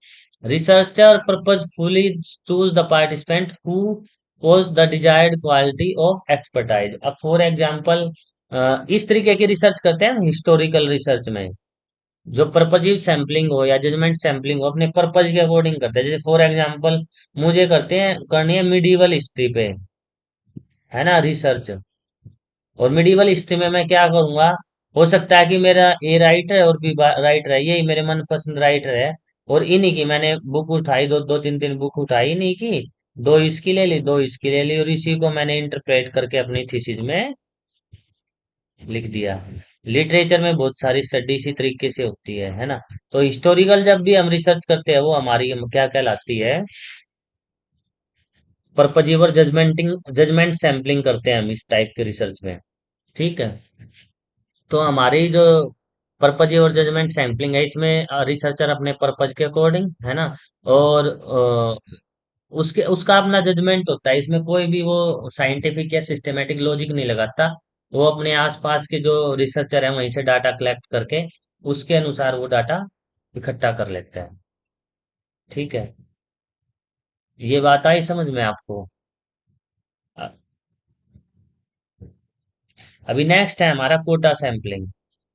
Researcher purposefully choose the participant who pose the desired quality of expertise. अब फॉर एग्जाम्पल, इस तरीके की रिसर्च करते हैं हिस्टोरिकल रिसर्च में, जो पर्पजिव सैम्पलिंग हो या जजमेंट सैम्पलिंग हो, अपने पर्पज के अकॉर्डिंग करते हैं। जैसे फॉर एग्जाम्पल, मुझे करते हैं, करनी है मिडीवल हिस्ट्री पे, है ना, रिसर्च। और मिडिवल हिस्ट्री में मैं क्या करूंगा, हो सकता है कि मेरा ए राइटर है और बी राइटर है, यही मेरे मनपसंद राइटर है, और इन्हीं की मैंने बुक उठाई, दो दो तीन तीन बुक उठाई इन्हीं की, दो इसकी ले ली, दो इसकी ले ली, और इसी को मैंने इंटरप्रेट करके अपनी थीसिस में लिख दिया। लिटरेचर में बहुत सारी स्टडी इसी तरीके से होती है ना। तो हिस्टोरिकल जब भी हम रिसर्च करते हैं वो हमारी क्या कहलाती है, परपजीवर जजमेंट सैंपलिंग करते हैं हम इस टाइप के रिसर्च में। ठीक है। तो हमारी जो पर्पज और जजमेंट सैंपलिंग है इसमें रिसर्चर अपने पर्पज के अकॉर्डिंग है ना, और उसके उसका अपना जजमेंट होता है, इसमें कोई भी वो साइंटिफिक या सिस्टमेटिक लॉजिक नहीं लगाता। वो अपने आसपास के जो रिसर्चर है वहीं से डाटा कलेक्ट करके उसके अनुसार वो डाटा इकट्ठा कर लेता है। ठीक है। ये बात आई समझ में आपको? अ- अभी नेक्स्ट है हमारा कोटा सैंपलिंग।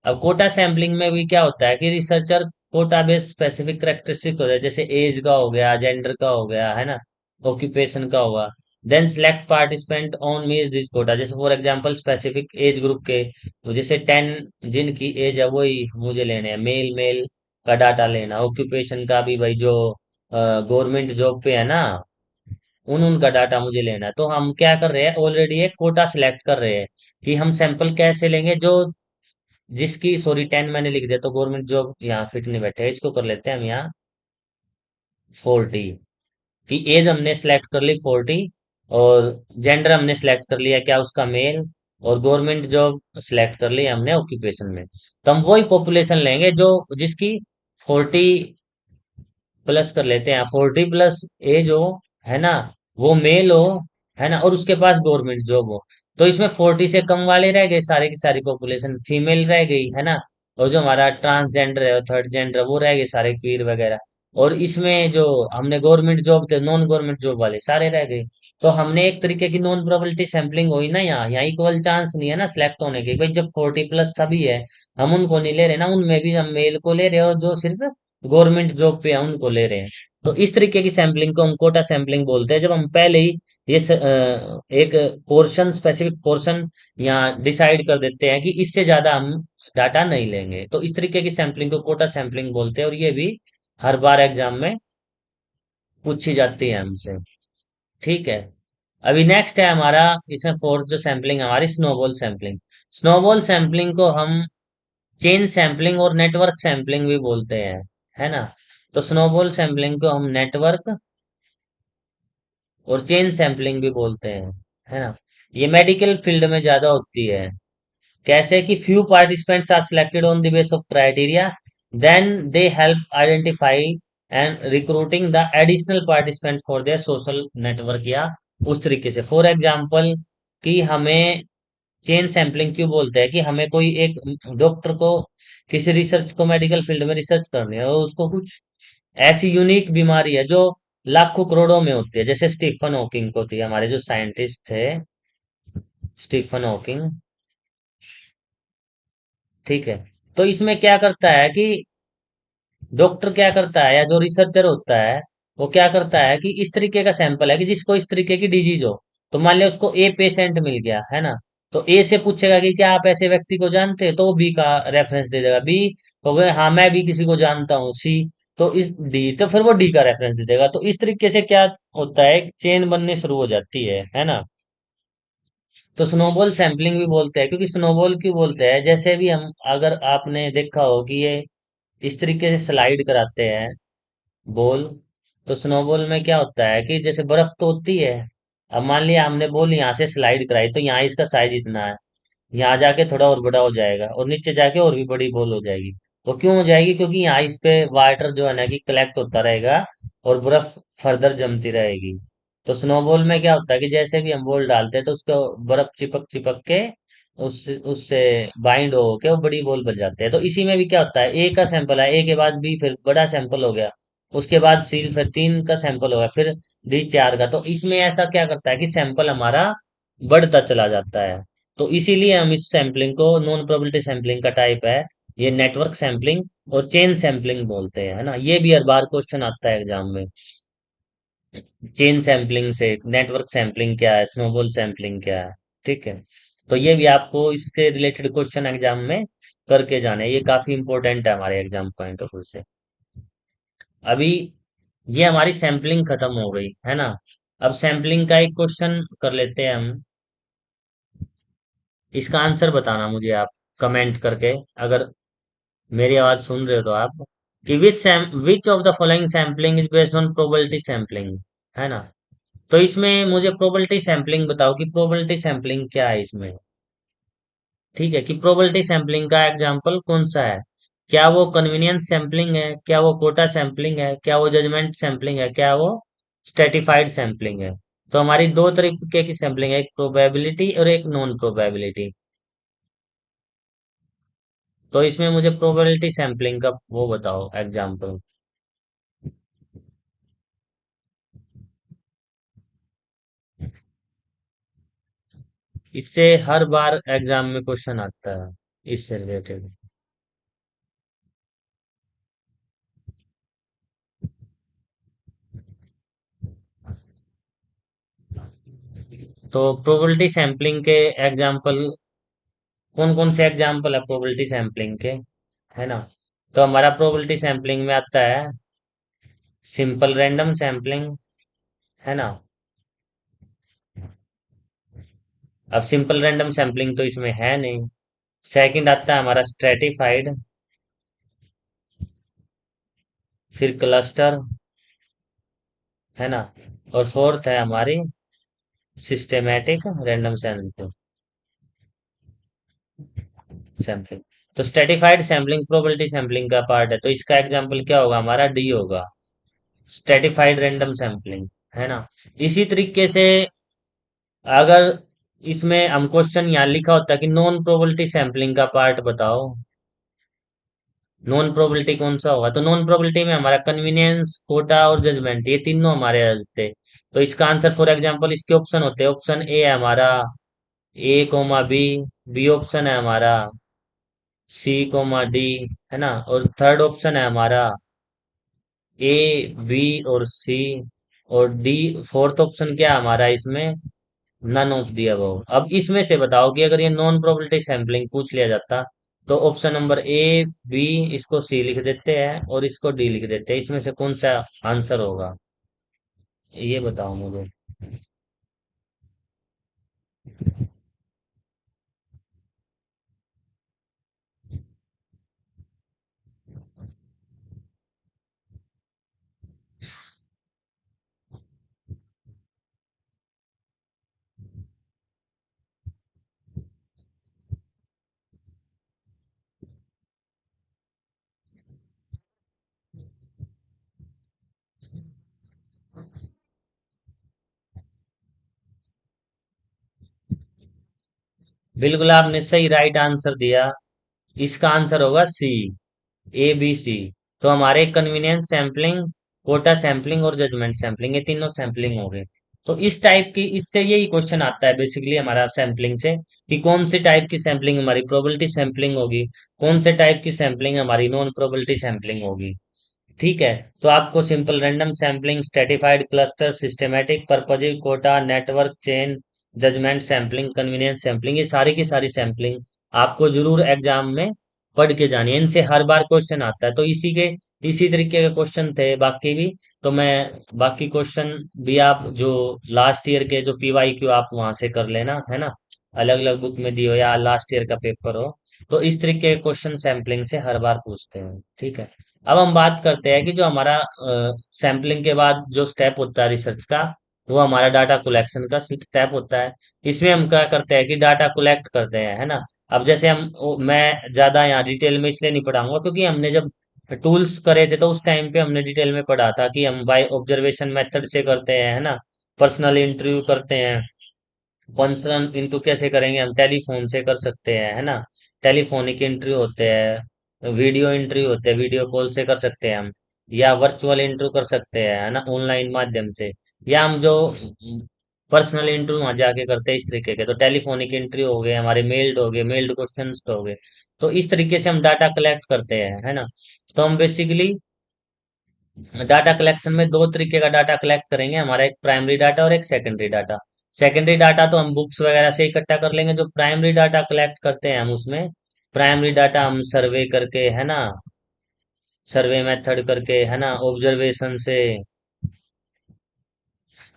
अब कोटा सैंपलिंग में भी क्या होता है कि researcher quota based specific characteristic होता है, जैसे एज का हो गया, जेंडर का हो गया, है ना, ऑक्यूपेशन का होगा। देन सिलेक्ट पार्टिसिपेंट ऑन मीज दिस कोटा, जैसे for example specific age group के, तो जैसे 10 जिनकी एज है वही मुझे लेने हैं, मेल मेल का डाटा लेना, ऑक्यूपेशन का भी भाई जो गवर्नमेंट जॉब पे है ना, उन उनका डाटा मुझे लेना है। तो हम क्या कर रहे हैं, ऑलरेडी एक कोटा सिलेक्ट कर रहे हैं कि हम सैंपल कैसे लेंगे, जो जिसकी सॉरी 10 मैंने लिख दिया तो गवर्नमेंट जॉब यहाँ फिट नहीं बैठे, इसको कर लेते हैं हम यहाँ 40, कि एज हमने सेलेक्ट कर ली 40, और जेंडर हमने सेलेक्ट कर लिया क्या उसका मेल, और गवर्नमेंट जॉब सेलेक्ट कर ली हमने ऑक्यूपेशन में। तो हम वही पॉपुलेशन लेंगे जो जिसकी 40 प्लस कर लेते हैं, 40 प्लस एज हो, है ना, वो मेल हो, है ना, और उसके पास गवर्नमेंट जॉब हो। तो इसमें 40 से कम वाले रह गए, सारे की सारी पॉपुलेशन फीमेल रह गई, है ना, और जो हमारा ट्रांसजेंडर है और थर्ड जेंडर वो रह गए सारे क्वीर वगैरह। और इसमें जो हमने गवर्नमेंट जॉब थे, नॉन गवर्नमेंट जॉब वाले सारे रह गए। तो हमने एक तरीके की नॉन प्रोबेबिलिटी सैंपलिंग हुई ना, यहाँ यहाँ इक्वल चांस नहीं है ना सिलेक्ट होने की, भाई जब 40 प्लस सभी है, हम उनको नहीं ले रहे ना, उनमें भी हम मेल को ले रहे हैं, और जो सिर्फ गवर्नमेंट जॉब पे है उनको ले रहे हैं। तो इस तरीके की सैंपलिंग को हम कोटा सैंपलिंग बोलते हैं, जब हम पहले ही ये एक पोर्शन स्पेसिफिक पोर्शन यहाँ डिसाइड कर देते हैं कि इससे ज्यादा हम डाटा नहीं लेंगे। तो इस तरीके की सैंपलिंग को कोटा सैंपलिंग बोलते हैं, और ये भी हर बार एग्जाम में पूछी जाती है हमसे। ठीक है। अभी नेक्स्ट है हमारा, इसमें फोर्थ जो सैंपलिंग हमारी स्नोबॉल सैंपलिंग। स्नोबॉल सैंपलिंग को हम चेन सैंपलिंग और नेटवर्क सैंपलिंग भी बोलते हैं, है ना। तो स्नोबॉल सैंपलिंग को हम नेटवर्क और चेन सैंपलिंग भी बोलते हैं, है ना। ये मेडिकल फील्ड में ज्यादा होती है। कैसे कि few participants are selected on the basis of criteria, then they help identify and recruiting the additional participants for their social network, या उस तरीके से फॉर एग्जाम्पल कि हमें चेन सैंपलिंग क्यों बोलते हैं, कि हमें कोई एक डॉक्टर को किसी रिसर्च को मेडिकल फील्ड में रिसर्च करनी है, और उसको कुछ ऐसी यूनिक बीमारी है जो लाखों करोड़ों में होती है, जैसे स्टीफन हॉकिंग को थी, हमारे जो साइंटिस्ट थे स्टीफन हॉकिंग। ठीक है। तो इसमें क्या करता है कि डॉक्टर क्या करता है या जो रिसर्चर होता है वो क्या करता है कि इस तरीके का सैंपल है कि जिसको इस तरीके की डिजीज हो, तो मान लिया उसको ए पेशेंट मिल गया, है ना, तो ए से पूछेगा कि क्या आप ऐसे व्यक्ति को जानते हैं, तो वो बी का रेफरेंस दे देगा, बी तो वो हाँ मैं भी किसी को जानता हूँ, सी तो इस डी तो फिर वो डी का रेफरेंस दे देगा। तो इस तरीके से क्या होता है, चेन बनने शुरू हो जाती है ना। तो स्नोबॉल सैंपलिंग भी बोलते हैं, क्योंकि स्नोबॉल क्यों बोलते हैं, जैसे भी हम अगर आपने देखा हो कि ये इस तरीके से स्लाइड कराते हैं बॉल, तो स्नोबॉल में क्या होता है कि जैसे बर्फ तो होती है, अब मान लिया हमने बॉल यहाँ से स्लाइड कराई तो यहाँ इसका साइज इतना है, यहाँ जाके थोड़ा और बड़ा हो जाएगा, और नीचे जाके और भी बड़ी बॉल हो जाएगी। वो क्यों हो जाएगी, क्योंकि यहाँ इस पे वाटर जो है ना कि कलेक्ट होता रहेगा, और बर्फ फर्दर जमती रहेगी। तो स्नोबॉल में क्या होता है कि जैसे भी हम बॉल डालते हैं तो उसको बर्फ चिपक चिपक के उस उससे बाइंड हो के वो बड़ी बॉल बन जाते हैं। तो इसी में भी क्या होता है, ए का सैंपल है, ए के बाद बी, फिर बड़ा सैंपल हो गया, उसके बाद सी, फिर 3 का सैंपल हो गया, फिर डी 4 का। तो इसमें ऐसा क्या करता है कि सैंपल हमारा बढ़ता चला जाता है। तो इसीलिए हम इस सैंपलिंग को नॉन प्रोबेबिलिटी सैंपलिंग का टाइप है, ये नेटवर्क सैंपलिंग और चेन सैंपलिंग बोलते हैं, है ना। ये भी हर बार क्वेश्चन आता है एग्जाम में, चेन सैंपलिंग से नेटवर्क सैंपलिंग क्या है, स्नोबॉल सैंपलिंग क्या है। ठीक है। तो ये भी आपको इसके रिलेटेड क्वेश्चन एग्जाम में करके जाना है, ये काफी इंपॉर्टेंट है हमारे एग्जाम पॉइंट ऑफ व्यू से। अभी ये हमारी सैंपलिंग खत्म हो गई, है ना। अब सैंपलिंग का एक क्वेश्चन कर लेते हैं हम, इसका आंसर बताना मुझे आप। कमेंट करके, अगर मेरी आवाज सुन रहे हो तो आप, कि which of the following sampling is based on probability sampling, है ना। तो इसमें मुझे प्रोबेबिलिटी सैम्पलिंग बताओ कि प्रोबेबिलिटी सैम्पलिंग क्या है इसमें। ठीक है, कि प्रोबेबिलिटी सैम्पलिंग का एग्जांपल कौन सा है। क्या वो कन्वीनियंस सैम्पलिंग है, क्या वो कोटा सैम्पलिंग है, क्या वो जजमेंट सैम्पलिंग है, क्या वो स्ट्रेटिफाइड सैम्पलिंग है। तो हमारी दो तरीके की सैम्पलिंग है, एक प्रोबेबिलिटी और एक नॉन प्रोबेबिलिटी। तो इसमें मुझे प्रोबेबिलिटी सैम्पलिंग का वो बताओ एग्जांपल। इससे हर बार एग्जाम में क्वेश्चन आता है, इससे रिलेटेड। तो प्रोबेबिलिटी सैम्पलिंग के एग्जांपल कौन कौन से एग्जांपल है प्रोबेबिलिटी सैम्पलिंग के, है ना। तो हमारा प्रोबेबिलिटी सैम्पलिंग में आता है सिंपल रैंडम सैम्पलिंग, है ना। अब सिंपल रैंडम सैम्पलिंग तो इसमें है नहीं। सेकंड आता है हमारा स्ट्रेटिफाइड, फिर क्लस्टर, है ना। और फोर्थ है हमारी सिस्टेमैटिक रैंडम सैम्पलिंग। तो स्ट्रेटिफाइड सैम्पलिंग प्रोबेबिलिटी सैम्पलिंग का पार्ट है, तो इसका एग्जांपल क्या होगा, हमारा डी होगा, स्ट्रेटिफाइड रैंडम सैम्पलिंग, है ना। इसी तरीके से अगर इसमें हम क्वेश्चन यहाँ लिखा होता है कि नॉन प्रोबेबिलिटी सैम्पलिंग का पार्ट बताओ, नॉन प्रोबेबिलिटी कौन सा होगा। तो नॉन प्रोबेबिलिटी में हमारा कन्वीनियंस, कोटा और जजमेंट, ये तीनों हमारे आ जाते हैं। तो इसका आंसर फॉर एग्जांपल इसके ऑप्शन होते हैं, ऑप्शन ए है हमारा ए कोमा बी, बी ऑप्शन है हमारा सी कोमा डी, है ना। और थर्ड ऑप्शन है हमारा ए बी और सी, और डी फोर्थ ऑप्शन क्या है हमारा इसमें, नन ऑफ दी अबव। अब इसमें से बताओ कि अगर ये नॉन प्रोबेबिलिटी सैम्पलिंग पूछ लिया जाता, तो ऑप्शन नंबर ए बी, इसको सी लिख देते हैं और इसको डी लिख देते हैं, इसमें से कौन सा आंसर होगा, ये बताओ मुझे। बिल्कुल आपने सही राइट आंसर दिया। इसका आंसर होगा सी, ए बी सी। तो हमारे कन्वीनियंस सैम्पलिंग, कोटा सैम्पलिंग और जजमेंट सैम्पलिंग, ये तीनों सैम्पलिंग हो गए। तो इस टाइप की, इससे यही क्वेश्चन आता है बेसिकली हमारा सैम्पलिंग से, कि कौन सी टाइप की सैम्पलिंग हमारी प्रोबेबिलिटी सैम्पलिंग होगी, कौन से टाइप की सैम्पलिंग हमारी नॉन प्रोबेबिलिटी सैम्पलिंग होगी। ठीक है। तो आपको simple random sampling, stratified cluster, systematic, purposive, quota, network, chain, judgement sampling, convenience sampling, ये सारी की सारी सैम्पलिंग आपको जरूर एग्जाम में पढ़ के जानी है। इनसे हर बार क्वेश्चन आता है। तो इसी तरीके के क्वेश्चन थे बाकी भी। तो मैं बाकी क्वेश्चन भी, आप जो लास्ट ईयर के जो पीवाई क्यू आप वहां से कर लेना, है ना। अलग अलग बुक में दियो या लास्ट ईयर का पेपर हो, तो इस तरीके के क्वेश्चन सैम्पलिंग से हर बार पूछते हैं। ठीक है। अब हम बात करते हैं कि जो हमारा सैंपलिंग के बाद जो स्टेप होता है रिसर्च का, वो हमारा डाटा कलेक्शन का स्टेप होता है। इसमें हम क्या करते हैं कि डाटा कलेक्ट करते हैं, है ना। अब जैसे मैं ज्यादा यहाँ डिटेल में इसलिए नहीं पढ़ाऊंगा, क्योंकि हमने जब टूल्स करे थे तो उस टाइम पे हमने डिटेल में पढ़ा था कि हम बाय ऑब्जर्वेशन मेथड से करते हैं, है ना। पर्सनल इंटरव्यू करते हैं। पर्सनल इंटरव्यू कैसे करेंगे, हम टेलीफोन से कर सकते हैं, है ना। टेलीफोनिक इंटरव्यू होते हैं, वीडियो इंटरव्यू होते हैं, वीडियो कॉल से कर सकते हैं हम, या वर्चुअल इंटरव्यू कर सकते हैं, है ना, ऑनलाइन माध्यम से। या हम जो पर्सनल इंटरव्यू वहां जाके करते हैं इस तरीके के, तो टेलीफोनिक इंटरव्यू हो गए हमारे, मेल्ड हो गए, मेल्ड क्वेश्चन हो गए। तो इस तरीके से हम डाटा कलेक्ट करते हैं, है ना। तो हम बेसिकली डाटा कलेक्शन में दो तरीके का डाटा कलेक्ट करेंगे, हमारा एक प्राइमरी डाटा और एक सेकेंडरी डाटा। सेकेंडरी डाटा तो हम बुक्स वगैरह से इकट्ठा कर लेंगे, जो प्राइमरी डाटा कलेक्ट करते हैं हम उसमें प्राइमरी डाटा हम सर्वे करके, है ना, सर्वे मेथड करके, है ना, ऑब्जर्वेशन से,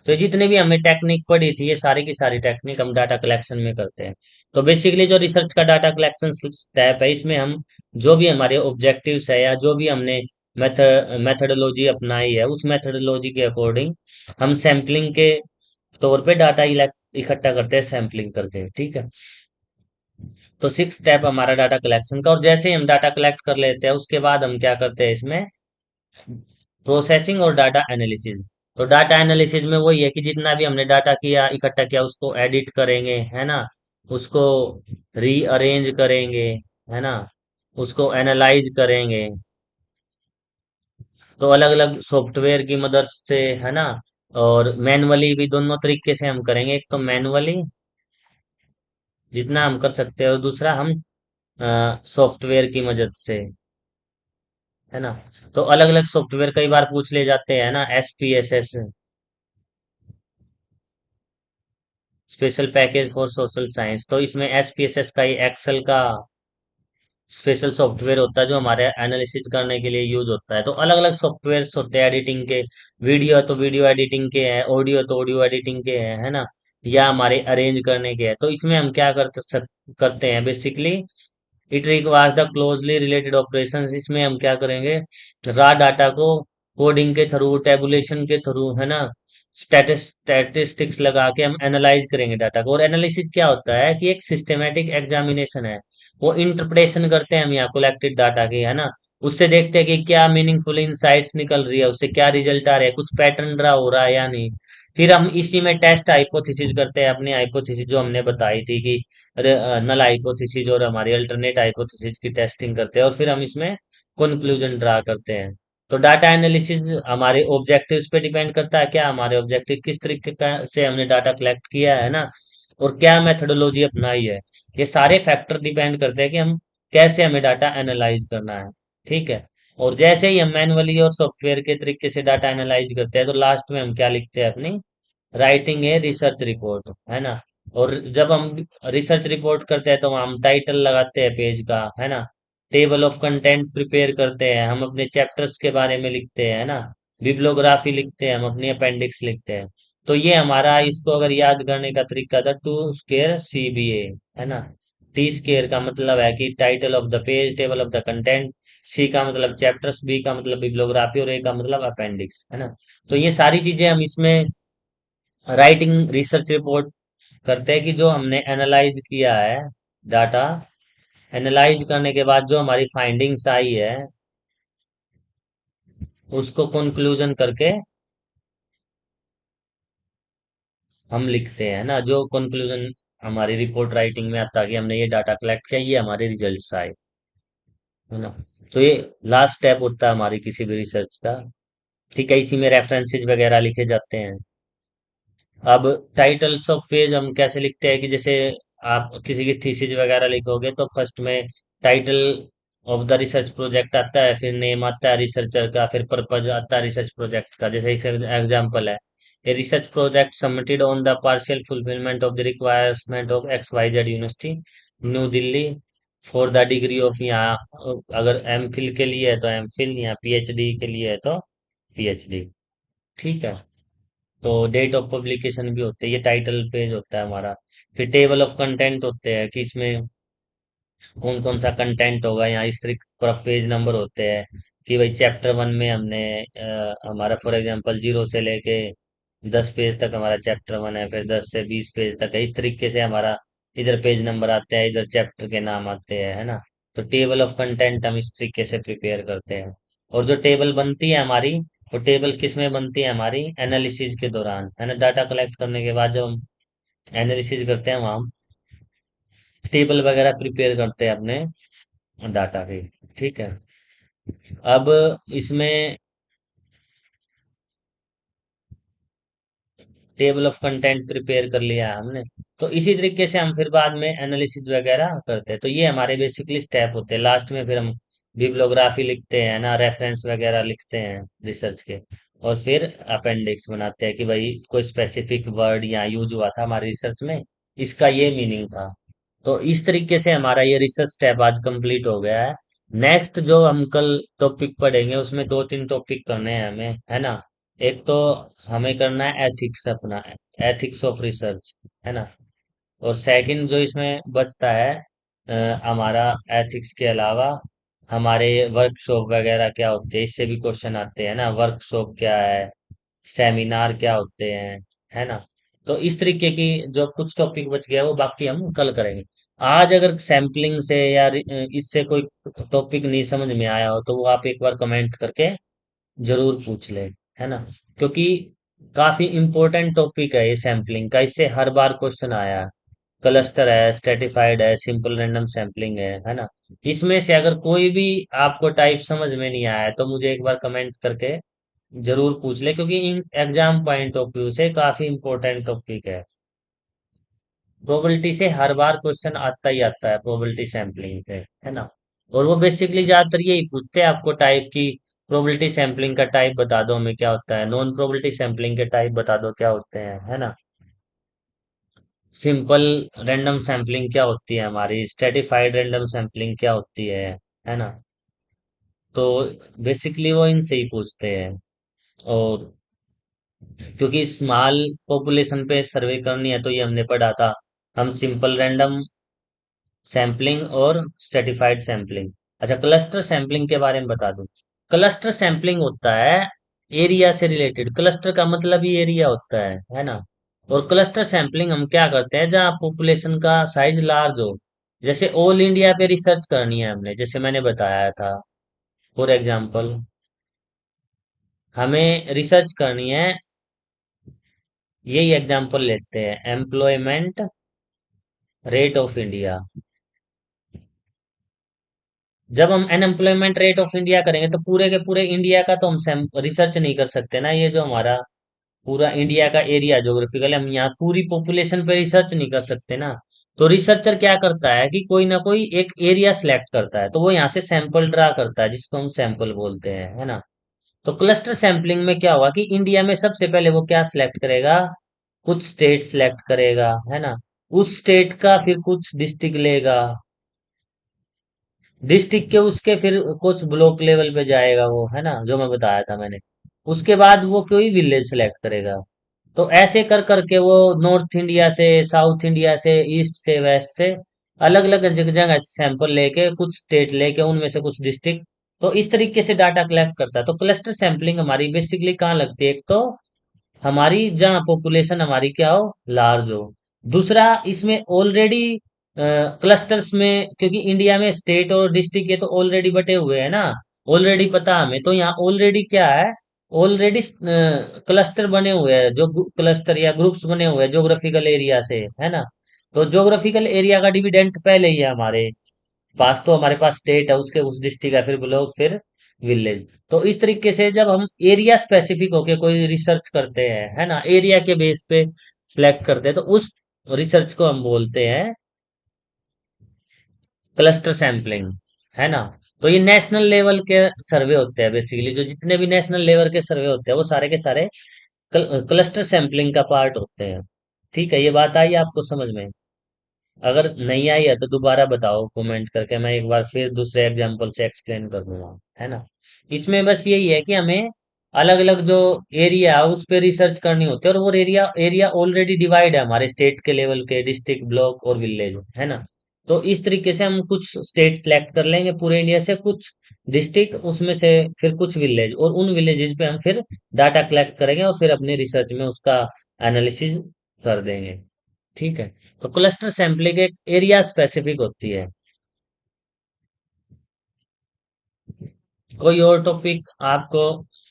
तो जितने भी हमने टेक्निक पढ़ी थी ये सारी की सारी टेक्निक हम डाटा कलेक्शन में करते हैं। तो बेसिकली जो रिसर्च का डाटा कलेक्शन स्टेप है इसमें हम जो भी हमारे ऑब्जेक्टिव्स है या जो भी हमने मेथडोलॉजी अपनाई है उस मेथडोलॉजी के अकॉर्डिंग हम सैम्पलिंग के तौर पे डाटा इकट्ठा करते हैं सैम्पलिंग करके, ठीक है। तो सिक्स स्टेप हमारा डाटा कलेक्शन का, और जैसे ही हम डाटा कलेक्ट कर लेते हैं उसके बाद हम क्या करते हैं इसमें प्रोसेसिंग और डाटा एनालिसिस। तो डाटा एनालिसिस में वही है कि जितना भी हमने डाटा किया इकट्ठा किया उसको एडिट करेंगे, है ना, उसको रीअरेंज करेंगे, है ना, उसको एनालाइज करेंगे। तो अलग अलग सॉफ्टवेयर की मदद से, है ना, और मैनुअली भी, दोनों तरीके से हम करेंगे। एक तो मैनुअली जितना हम कर सकते हैं और दूसरा हम सॉफ्टवेयर की मदद से, है ना। तो अलग अलग सॉफ्टवेयर कई बार पूछ ले जाते हैं ना, SPSS, special package for social science. तो इसमें SPSS का ही एक्सेल का स्पेशल सॉफ्टवेयर होता है जो हमारे एनालिसिस करने के लिए यूज होता है। तो अलग अलग सॉफ्टवेयर्स होते हैं एडिटिंग के। वीडियो है तो वीडियो एडिटिंग के हैं, ऑडियो है तो ऑडियो एडिटिंग के हैं, है ना, या हमारे अरेंज करने के हैं। तो इसमें हम क्या करते हैं basically, it requires the closely related operations. इसमें हम क्या करेंगे, रा डाटा को कोडिंग के थ्रू, टेबुलेशन के थ्रू, है ना, स्टैटिस्टिक्स लगा के हम एनालाइज करेंगे डाटा को। और एनालिसिस क्या होता है कि एक सिस्टमेटिक एग्जामिनेशन है। वो इंटरप्रिटेशन करते हैं हम यहाँ कलेक्टेड डाटा की, है ना, उससे देखते हैं कि क्या मीनिंगफुल इंसाइट्स निकल रही है, उससे क्या रिजल्ट आ रहे हैं, कुछ पैटर्न ड्रा हो रहा है या नहीं। फिर हम इसी में टेस्ट हाइपोथेसिस करते हैं, अपनी हाइपोथेसिस जो हमने बताई थी कि नल हाइपोथेसिस और हमारी अल्टरनेट हाइपोथेसिस की टेस्टिंग करते हैं, और फिर हम इसमें कंक्लूजन ड्रा करते हैं। तो डाटा एनालिसिस हमारे ऑब्जेक्टिव्स पे डिपेंड करता है, क्या हमारे ऑब्जेक्टिव किस तरीके का से हमने डाटा कलेक्ट किया है ना, और क्या मेथोडोलॉजी अपनाई है। ये सारे फैक्टर डिपेंड करते हैं कि हम कैसे हमें डाटा एनालाइज करना है, ठीक है। और जैसे ही हम मैनुअली और सॉफ्टवेयर के तरीके से डाटा एनालाइज करते हैं तो लास्ट में हम क्या लिखते हैं अपनी राइटिंग ए रिसर्च रिपोर्ट, है ना। और जब हम रिसर्च रिपोर्ट करते हैं तो हम टाइटल लगाते हैं पेज का, है ना, टेबल ऑफ कंटेंट प्रिपेयर करते हैं, हम अपने चैप्टर्स के बारे में लिखते हैं, है ना, बिब्लियोग्राफी लिखते हैं, हम अपनी अपेंडिक्स लिखते हैं। तो ये हमारा, इसको अगर याद करने का तरीका था, टू स्केयर CBA, है ना। T स्केयर का मतलब है कि title of the page, table of the content, C का मतलब चैप्टर्स, B का मतलब बिब्लियोग्राफी और A का मतलब अपेंडिक्स, है ना। तो ये सारी चीजें हम इसमें राइटिंग रिसर्च रिपोर्ट करते हैं कि जो हमने एनालाइज किया है डाटा, एनालाइज करने के बाद जो हमारी फाइंडिंग्स आई है उसको कंक्लूजन करके हम लिखते हैं ना, जो कंक्लूजन हमारी रिपोर्ट राइटिंग में आता है कि हमने ये डाटा कलेक्ट किया, ये हमारे रिजल्ट्स आए, है ना। तो ये लास्ट स्टेप होता है हमारी किसी भी रिसर्च का, ठीक है। इसी में रेफरेंसेस वगैरह लिखे जाते हैं। अब टाइटल्स ऑफ पेज हम कैसे लिखते हैं कि जैसे आप किसी की थीसिस वगैरह लिखोगे तो फर्स्ट में title of the research project आता है, फिर नेम आता है रिसर्चर का, फिर पर्पज आता है रिसर्च प्रोजेक्ट का। जैसे एक एग्जांपल है, a research project submitted on the partial fulfilment of the requirement of XYZ university new Delhi for the degree of, यहाँ अगर MPhil के लिए है तो MPhil, या PhD के लिए है तो PhD, ठीक है। तो डेट ऑफ पब्लिकेशन भी होते हैं, ये टाइटल पेज होता है हमारा। फिर टेबल ऑफ कंटेंट होते हैं कि इसमें कौन कौन सा कंटेंट होगा, यहाँ इस तरीके पूरा पेज नंबर होते हैं कि भाई चैप्टर 1 में हमने हमारा फॉर एग्जांपल 0 से लेके 10 पेज तक हमारा चैप्टर 1 है, फिर 10 से 20 पेज तक है, इस तरीके से हमारा इधर पेज नंबर आते हैं, इधर चैप्टर के नाम आते हैं, है ना। तो टेबल ऑफ कंटेंट हम इस तरीके से प्रिपेयर करते हैं। और जो टेबल बनती है हमारी, वो टेबल किस में बनती है हमारी, एनालिसिस के दौरान, है ना। डाटा कलेक्ट करने के बाद जब हम एनालिसिस करते हैं वहाँ हम टेबल वगैरह प्रिपेयर करते हैं अपने डाटा के, ठीक है। अब इसमें टेबल ऑफ कंटेंट प्रिपेयर कर लिया है हमने, तो इसी तरीके से हम फिर बाद में एनालिसिस वगैरह करते हैं। तो ये हमारे बेसिकली स्टेप होते हैं। लास्ट में फिर हम बिब्लियोग्राफी लिखते हैं ना, रेफरेंस वगैरह लिखते हैं रिसर्च के, और फिर अपेंडिक्स बनाते हैं कि भाई कोई स्पेसिफिक वर्ड यहाँ यूज हुआ था हमारी रिसर्च में, इसका ये मीनिंग था। तो इस तरीके से हमारा ये रिसर्च स्टेप आज कंप्लीट हो गया है। नेक्स्ट जो हम कल टॉपिक पढ़ेंगे उसमें 2-3 टॉपिक करने हैं हमें, है ना। एक तो हमें करना है एथिक्स, अपना एथिक्स ऑफ रिसर्च, है ना। और सेकंड जो इसमें बचता है, हमारा एथिक्स के अलावा हमारे वर्कशॉप वगैरह क्या होते हैं, इससे भी क्वेश्चन आते हैं ना। वर्कशॉप क्या है, सेमिनार क्या होते हैं, है ना। तो इस तरीके की जो कुछ टॉपिक बच गया वो बाकी हम कल करेंगे। आज अगर सैम्पलिंग से या इससे कोई टॉपिक नहीं समझ में आया हो तो वो आप एक बार कमेंट करके जरूर पूछ ले, है ना। क्योंकि काफी इंपॉर्टेंट टॉपिक है ये सैम्पलिंग का, इससे हर बार क्वेश्चन आया है। क्लस्टर है, स्ट्रेटिफाइड है, सिंपल रैंडम सैम्पलिंग है ना। इसमें से अगर कोई भी आपको टाइप समझ में नहीं आया है तो मुझे एक बार कमेंट करके जरूर पूछ ले, क्योंकि in exam point of view से काफी इंपॉर्टेंट टॉपिक है। प्रोबेबिलिटी से हर बार क्वेश्चन आता ही आता है, प्रोबेबिलिटी सैम्पलिंग से, है ना। और वो बेसिकली ज्यादातर यही पूछते हैं आपको टाइप की। प्रोबेबिलिटी सैम्पलिंग का टाइप बता दो हमें क्या होता है, नॉन प्रोबेबिलिटी सैम्पलिंग के टाइप बता दो क्या होते हैं, है ना। सिंपल रैंडम सैम्पलिंग क्या होती है हमारी, स्ट्रेटिफाइड रैंडम सैम्पलिंग क्या होती है ना। तो बेसिकली वो इनसे ही पूछते हैं। और क्योंकि स्मॉल पॉपुलेशन पे सर्वे करनी है तो ये हमने पढ़ा था, हम सिंपल रैंडम सैम्पलिंग और स्ट्रेटिफाइड सैम्पलिंग। अच्छा, क्लस्टर सैम्पलिंग के बारे में बता दूं। क्लस्टर सैम्पलिंग होता है एरिया से रिलेटेड, क्लस्टर का मतलब ही एरिया होता है ना। और क्लस्टर सैम्पलिंग हम क्या करते हैं जहाँ पॉपुलेशन का साइज लार्ज हो। जैसे ऑल इंडिया पे रिसर्च करनी है हमने, जैसे मैंने बताया था, फॉर एग्जाम्पल हमें रिसर्च करनी है, यही एग्जाम्पल लेते हैं, एम्प्लॉयमेंट रेट ऑफ इंडिया। जब हम अनएम्प्लॉयमेंट रेट ऑफ इंडिया करेंगे तो पूरे के पूरे इंडिया का तो हम रिसर्च नहीं कर सकते ना। ये जो हमारा पूरा इंडिया का एरिया ज्योग्राफिकल, हम यहाँ पूरी पॉपुलेशन पे रिसर्च नहीं कर सकते ना। तो रिसर्चर क्या करता है कि कोई ना कोई एक एरिया सिलेक्ट करता है, तो वो यहाँ से सैंपल ड्रा करता है जिसको हम सैंपल बोलते हैं, है ना। तो क्लस्टर सैंपलिंग में क्या हुआ कि इंडिया में सबसे पहले वो क्या सिलेक्ट करेगा, कुछ स्टेट सिलेक्ट करेगा, है ना। उस स्टेट का फिर कुछ डिस्ट्रिक्ट लेगा, डिस्ट्रिक्ट के उसके फिर कुछ ब्लॉक लेवल पे जाएगा वो, है ना, जो मैं बताया था मैंने। उसके बाद वो कोई विलेज सेलेक्ट करेगा। तो ऐसे कर करके वो नॉर्थ इंडिया से, साउथ इंडिया से, ईस्ट से, वेस्ट से अलग अलग जगह जगह सैंपल लेके, कुछ स्टेट लेके, उनमें से कुछ डिस्ट्रिक्ट, तो इस तरीके से डाटा कलेक्ट करता है। तो क्लस्टर सैंपलिंग हमारी बेसिकली कहाँ लगती है, एक तो हमारी जहाँ पॉपुलेशन हमारी क्या हो, लार्ज हो। दूसरा, इसमें ऑलरेडी क्लस्टर्स में, क्योंकि इंडिया में स्टेट और डिस्ट्रिक्ट ये तो ऑलरेडी बटे हुए हैं ना, ऑलरेडी पता हमें, तो यहाँ ऑलरेडी क्या है, ऑलरेडी क्लस्टर बने हुए हैं, जो क्लस्टर या ग्रुप्स बने हुए हैं ज्योग्राफिकल एरिया से, है ना। तो ज्योग्राफिकल एरिया का डिविडेंट पहले ही है हमारे पास, तो हमारे पास स्टेट है, उसके उस डिस्ट्रिक्ट है, फिर ब्लॉक, फिर विलेज। तो इस तरीके से जब हम एरिया स्पेसिफिक होके कोई रिसर्च करते हैं, है ना, एरिया के बेस पे सिलेक्ट करते हैं, तो उस रिसर्च को हम बोलते हैं क्लस्टर सैंपलिंग, है ना। तो ये नेशनल लेवल के सर्वे होते हैं, बेसिकली जो जितने भी नेशनल लेवल के सर्वे होते हैं वो सारे के सारे क्लस्टर सैंपलिंग का पार्ट होते हैं। ठीक है, ये बात आई आपको समझ में? अगर नहीं आई है तो दोबारा बताओ कमेंट करके, मैं एक बार फिर दूसरे एग्जांपल से एक्सप्लेन कर दूंगा, है ना। इसमें बस यही है कि हमें अलग अलग जो एरिया है उस पे रिसर्च करनी होती है, और वो एरिया एरिया ऑलरेडी डिवाइड है हमारे स्टेट के लेवल के, डिस्ट्रिक्ट, ब्लॉक और विलेज, है ना। तो इस तरीके से हम कुछ स्टेट सेलेक्ट कर लेंगे पूरे इंडिया से, कुछ डिस्ट्रिक्ट उसमें से, फिर कुछ विलेज, और उन विलेजेस पे हम फिर डाटा कलेक्ट करेंगे और फिर अपने रिसर्च में उसका एनालिसिस कर देंगे। ठीक है। तो क्लस्टर सैंपलिंग एक एरिया स्पेसिफिक होती है। कोई और टॉपिक आपको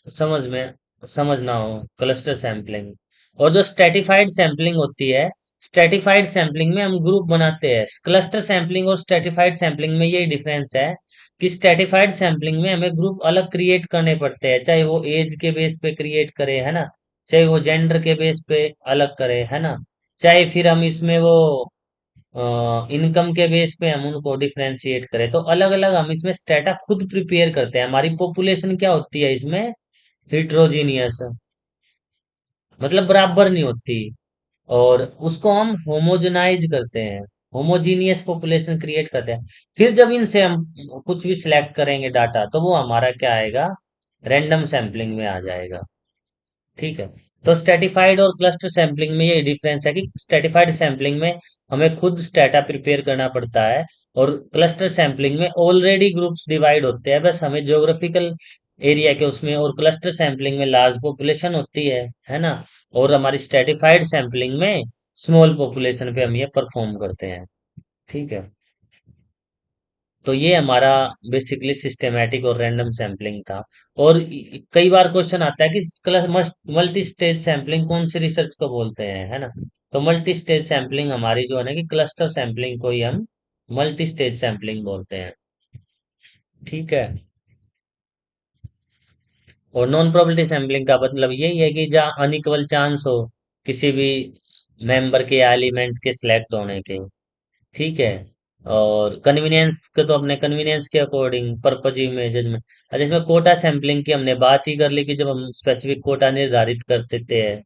समझ में समझना हो, क्लस्टर सैंपलिंग। और जो स्ट्रेटिफाइड सैंपलिंग होती है, स्ट्रेटिफाइड सैंपलिंग में हम ग्रुप बनाते हैं। क्लस्टर सैंपलिंग और स्ट्रेटिफाइड सैंपलिंग में यही डिफरेंस है कि स्ट्रेटिफाइड सैंपलिंग में हमें ग्रुप अलग क्रिएट करने पड़ते हैं, चाहे वो एज के बेस पे क्रिएट करे, है ना, चाहे वो जेंडर के बेस पे अलग करे, है ना, चाहे फिर हम इसमें वो इनकम के बेस पे हम उनको डिफरेंशिएट करें। तो अलग अलग हम इसमें स्टेटा खुद प्रिपेयर करते हैं। हमारी पॉपुलेशन क्या होती है इसमें, हिट्रोजीनियस, मतलब बराबर नहीं होती। और उसको हम होमोजेनाइज करते हैं, होमोजीनियस पॉपुलेशन क्रिएट करते हैं। फिर जब इनसे हम कुछ भी सिलेक्ट करेंगे डाटा तो वो हमारा क्या आएगा, रैंडम सैंपलिंग में आ जाएगा। ठीक है। तो स्ट्रेटिफाइड और क्लस्टर सैंपलिंग में ये डिफरेंस है कि स्ट्रेटिफाइड सैंपलिंग में हमें खुद स्टेटा प्रिपेयर करना पड़ता है, और क्लस्टर सैंपलिंग में ऑलरेडी ग्रुप्स डिवाइड होते हैं, बस हमें ज्योग्राफिकल एरिया के उसमें, और क्लस्टर सैंपलिंग में लार्ज पॉपुलेशन होती है ना। और हमारी स्ट्रेटिफाइड सैंपलिंग में स्मॉल पॉपुलेशन पे हम ये परफॉर्म करते हैं। ठीक है। तो ये हमारा बेसिकली सिस्टेमैटिक और रैंडम सैंपलिंग था। और कई बार क्वेश्चन आता है कि मल्टी स्टेज सैंपलिंग कौन सी रिसर्च को बोलते हैं, है ना। तो मल्टी स्टेज सैंपलिंग हमारी जो है ना, कि क्लस्टर सैंपलिंग को ही हम मल्टी स्टेज सैंपलिंग बोलते हैं। ठीक है। और नॉन प्रोबेबिलिटी सैंपलिंग का मतलब यही है कि जहाँ अनइक्वल चांस हो किसी भी मेंबर के या एलिमेंट के सिलेक्ट होने के। ठीक है। और कन्वीनियंस के तो अपने कन्वीनियंस के अकॉर्डिंग पर्पज में जजमेंट। अच्छा, इसमें कोटा सैंपलिंग की हमने बात ही कर ली, कि जब हम स्पेसिफिक कोटा निर्धारित कर देते हैं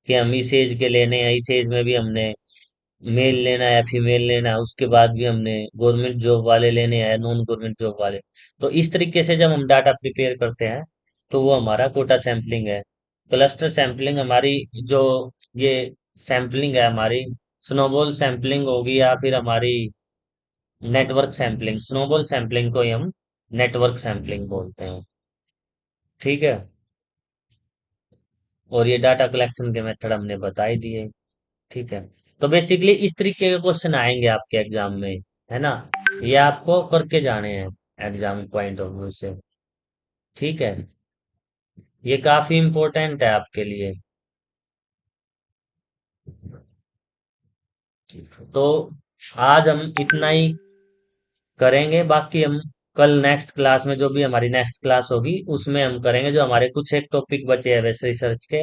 कि हम इस एज के लेने हैं, इस एज में भी हमने मेल लेना है या फीमेल लेना है, उसके बाद भी हमने गवर्नमेंट जॉब वाले लेने हैं, नॉन गवर्नमेंट जॉब वाले। तो इस तरीके से जब हम डाटा प्रिपेयर करते हैं, तो वो हमारा कोटा सैंपलिंग है। क्लस्टर सैंपलिंग हमारी जो ये सैंपलिंग है हमारी, स्नोबॉल सैंपलिंग होगी या फिर हमारी नेटवर्क सैंपलिंग, स्नोबॉल सैंपलिंग को ही हम नेटवर्क सैंपलिंग बोलते हैं। ठीक है। और ये डाटा कलेक्शन के मेथड हमने बता ही दिए। ठीक है। तो बेसिकली इस तरीके के क्वेश्चन आएंगे आपके एग्जाम में, है ना। ये आपको करके जाने हैं एग्जाम पॉइंट ऑफ व्यू से। ठीक है। ये काफी इंपॉर्टेंट है आपके लिए। तो आज हम इतना ही करेंगे, बाकी हम कल नेक्स्ट क्लास में, जो भी हमारी नेक्स्ट क्लास होगी उसमें हम करेंगे, जो हमारे कुछ एक टॉपिक बचे हैं वैसे रिसर्च के,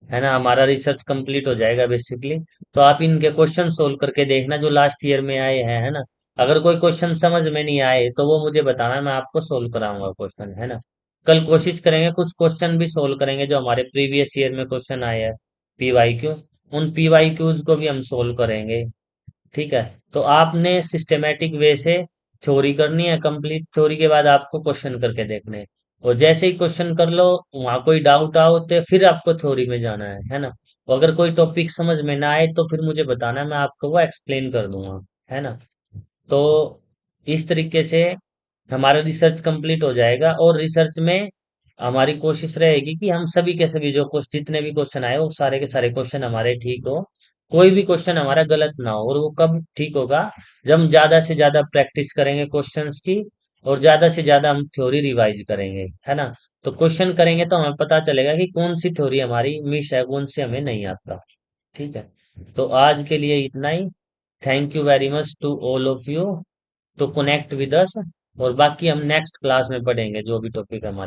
है ना। हमारा रिसर्च कंप्लीट हो जाएगा बेसिकली। तो आप इनके क्वेश्चन सोल्व करके देखना जो लास्ट ईयर में आए हैं, है ना। अगर कोई क्वेश्चन समझ में नहीं आए तो वो मुझे बताना, मैं आपको सोल्व कराऊंगा क्वेश्चन, है ना। कल कोशिश करेंगे कुछ क्वेश्चन भी सोल्व करेंगे जो हमारे प्रीवियस ईयर में क्वेश्चन आए हैं, पीवाई क्यू। उन पीवाई क्यूज को भी हम सोल्व करेंगे। ठीक है। तो आपने सिस्टेमेटिक वे से थ्योरी करनी है, कंप्लीट थ्योरी के बाद आपको क्वेश्चन करके देखने हैं। और जैसे ही क्वेश्चन कर लो, वहां कोई डाउट आओ तो फिर आपको थ्योरी में जाना है ना। और अगर कोई टॉपिक समझ में ना आए तो फिर मुझे बताना, मैं आपको वो एक्सप्लेन कर दूंगा, है ना। तो इस तरीके से हमारा रिसर्च कंप्लीट हो जाएगा। और रिसर्च में हमारी कोशिश रहेगी कि हम सभी के सभी जो क्वेश्चन, जितने भी क्वेश्चन आए वो सारे के सारे क्वेश्चन हमारे ठीक हो, कोई भी क्वेश्चन हमारा गलत ना हो। और वो कब ठीक होगा, जब हम ज्यादा से ज्यादा प्रैक्टिस करेंगे क्वेश्चंस की, और ज्यादा से ज्यादा हम थ्योरी रिवाइज करेंगे, है ना। तो क्वेश्चन करेंगे तो हमें पता चलेगा कि कौन सी थ्योरी हमारी मिस है, कौन सी हमें नहीं आता। ठीक है। तो आज के लिए इतना ही। Thank you very much to all of you to connect with us. और बाकी हम नेक्स्ट क्लास में पढ़ेंगे जो भी टॉपिक हमारे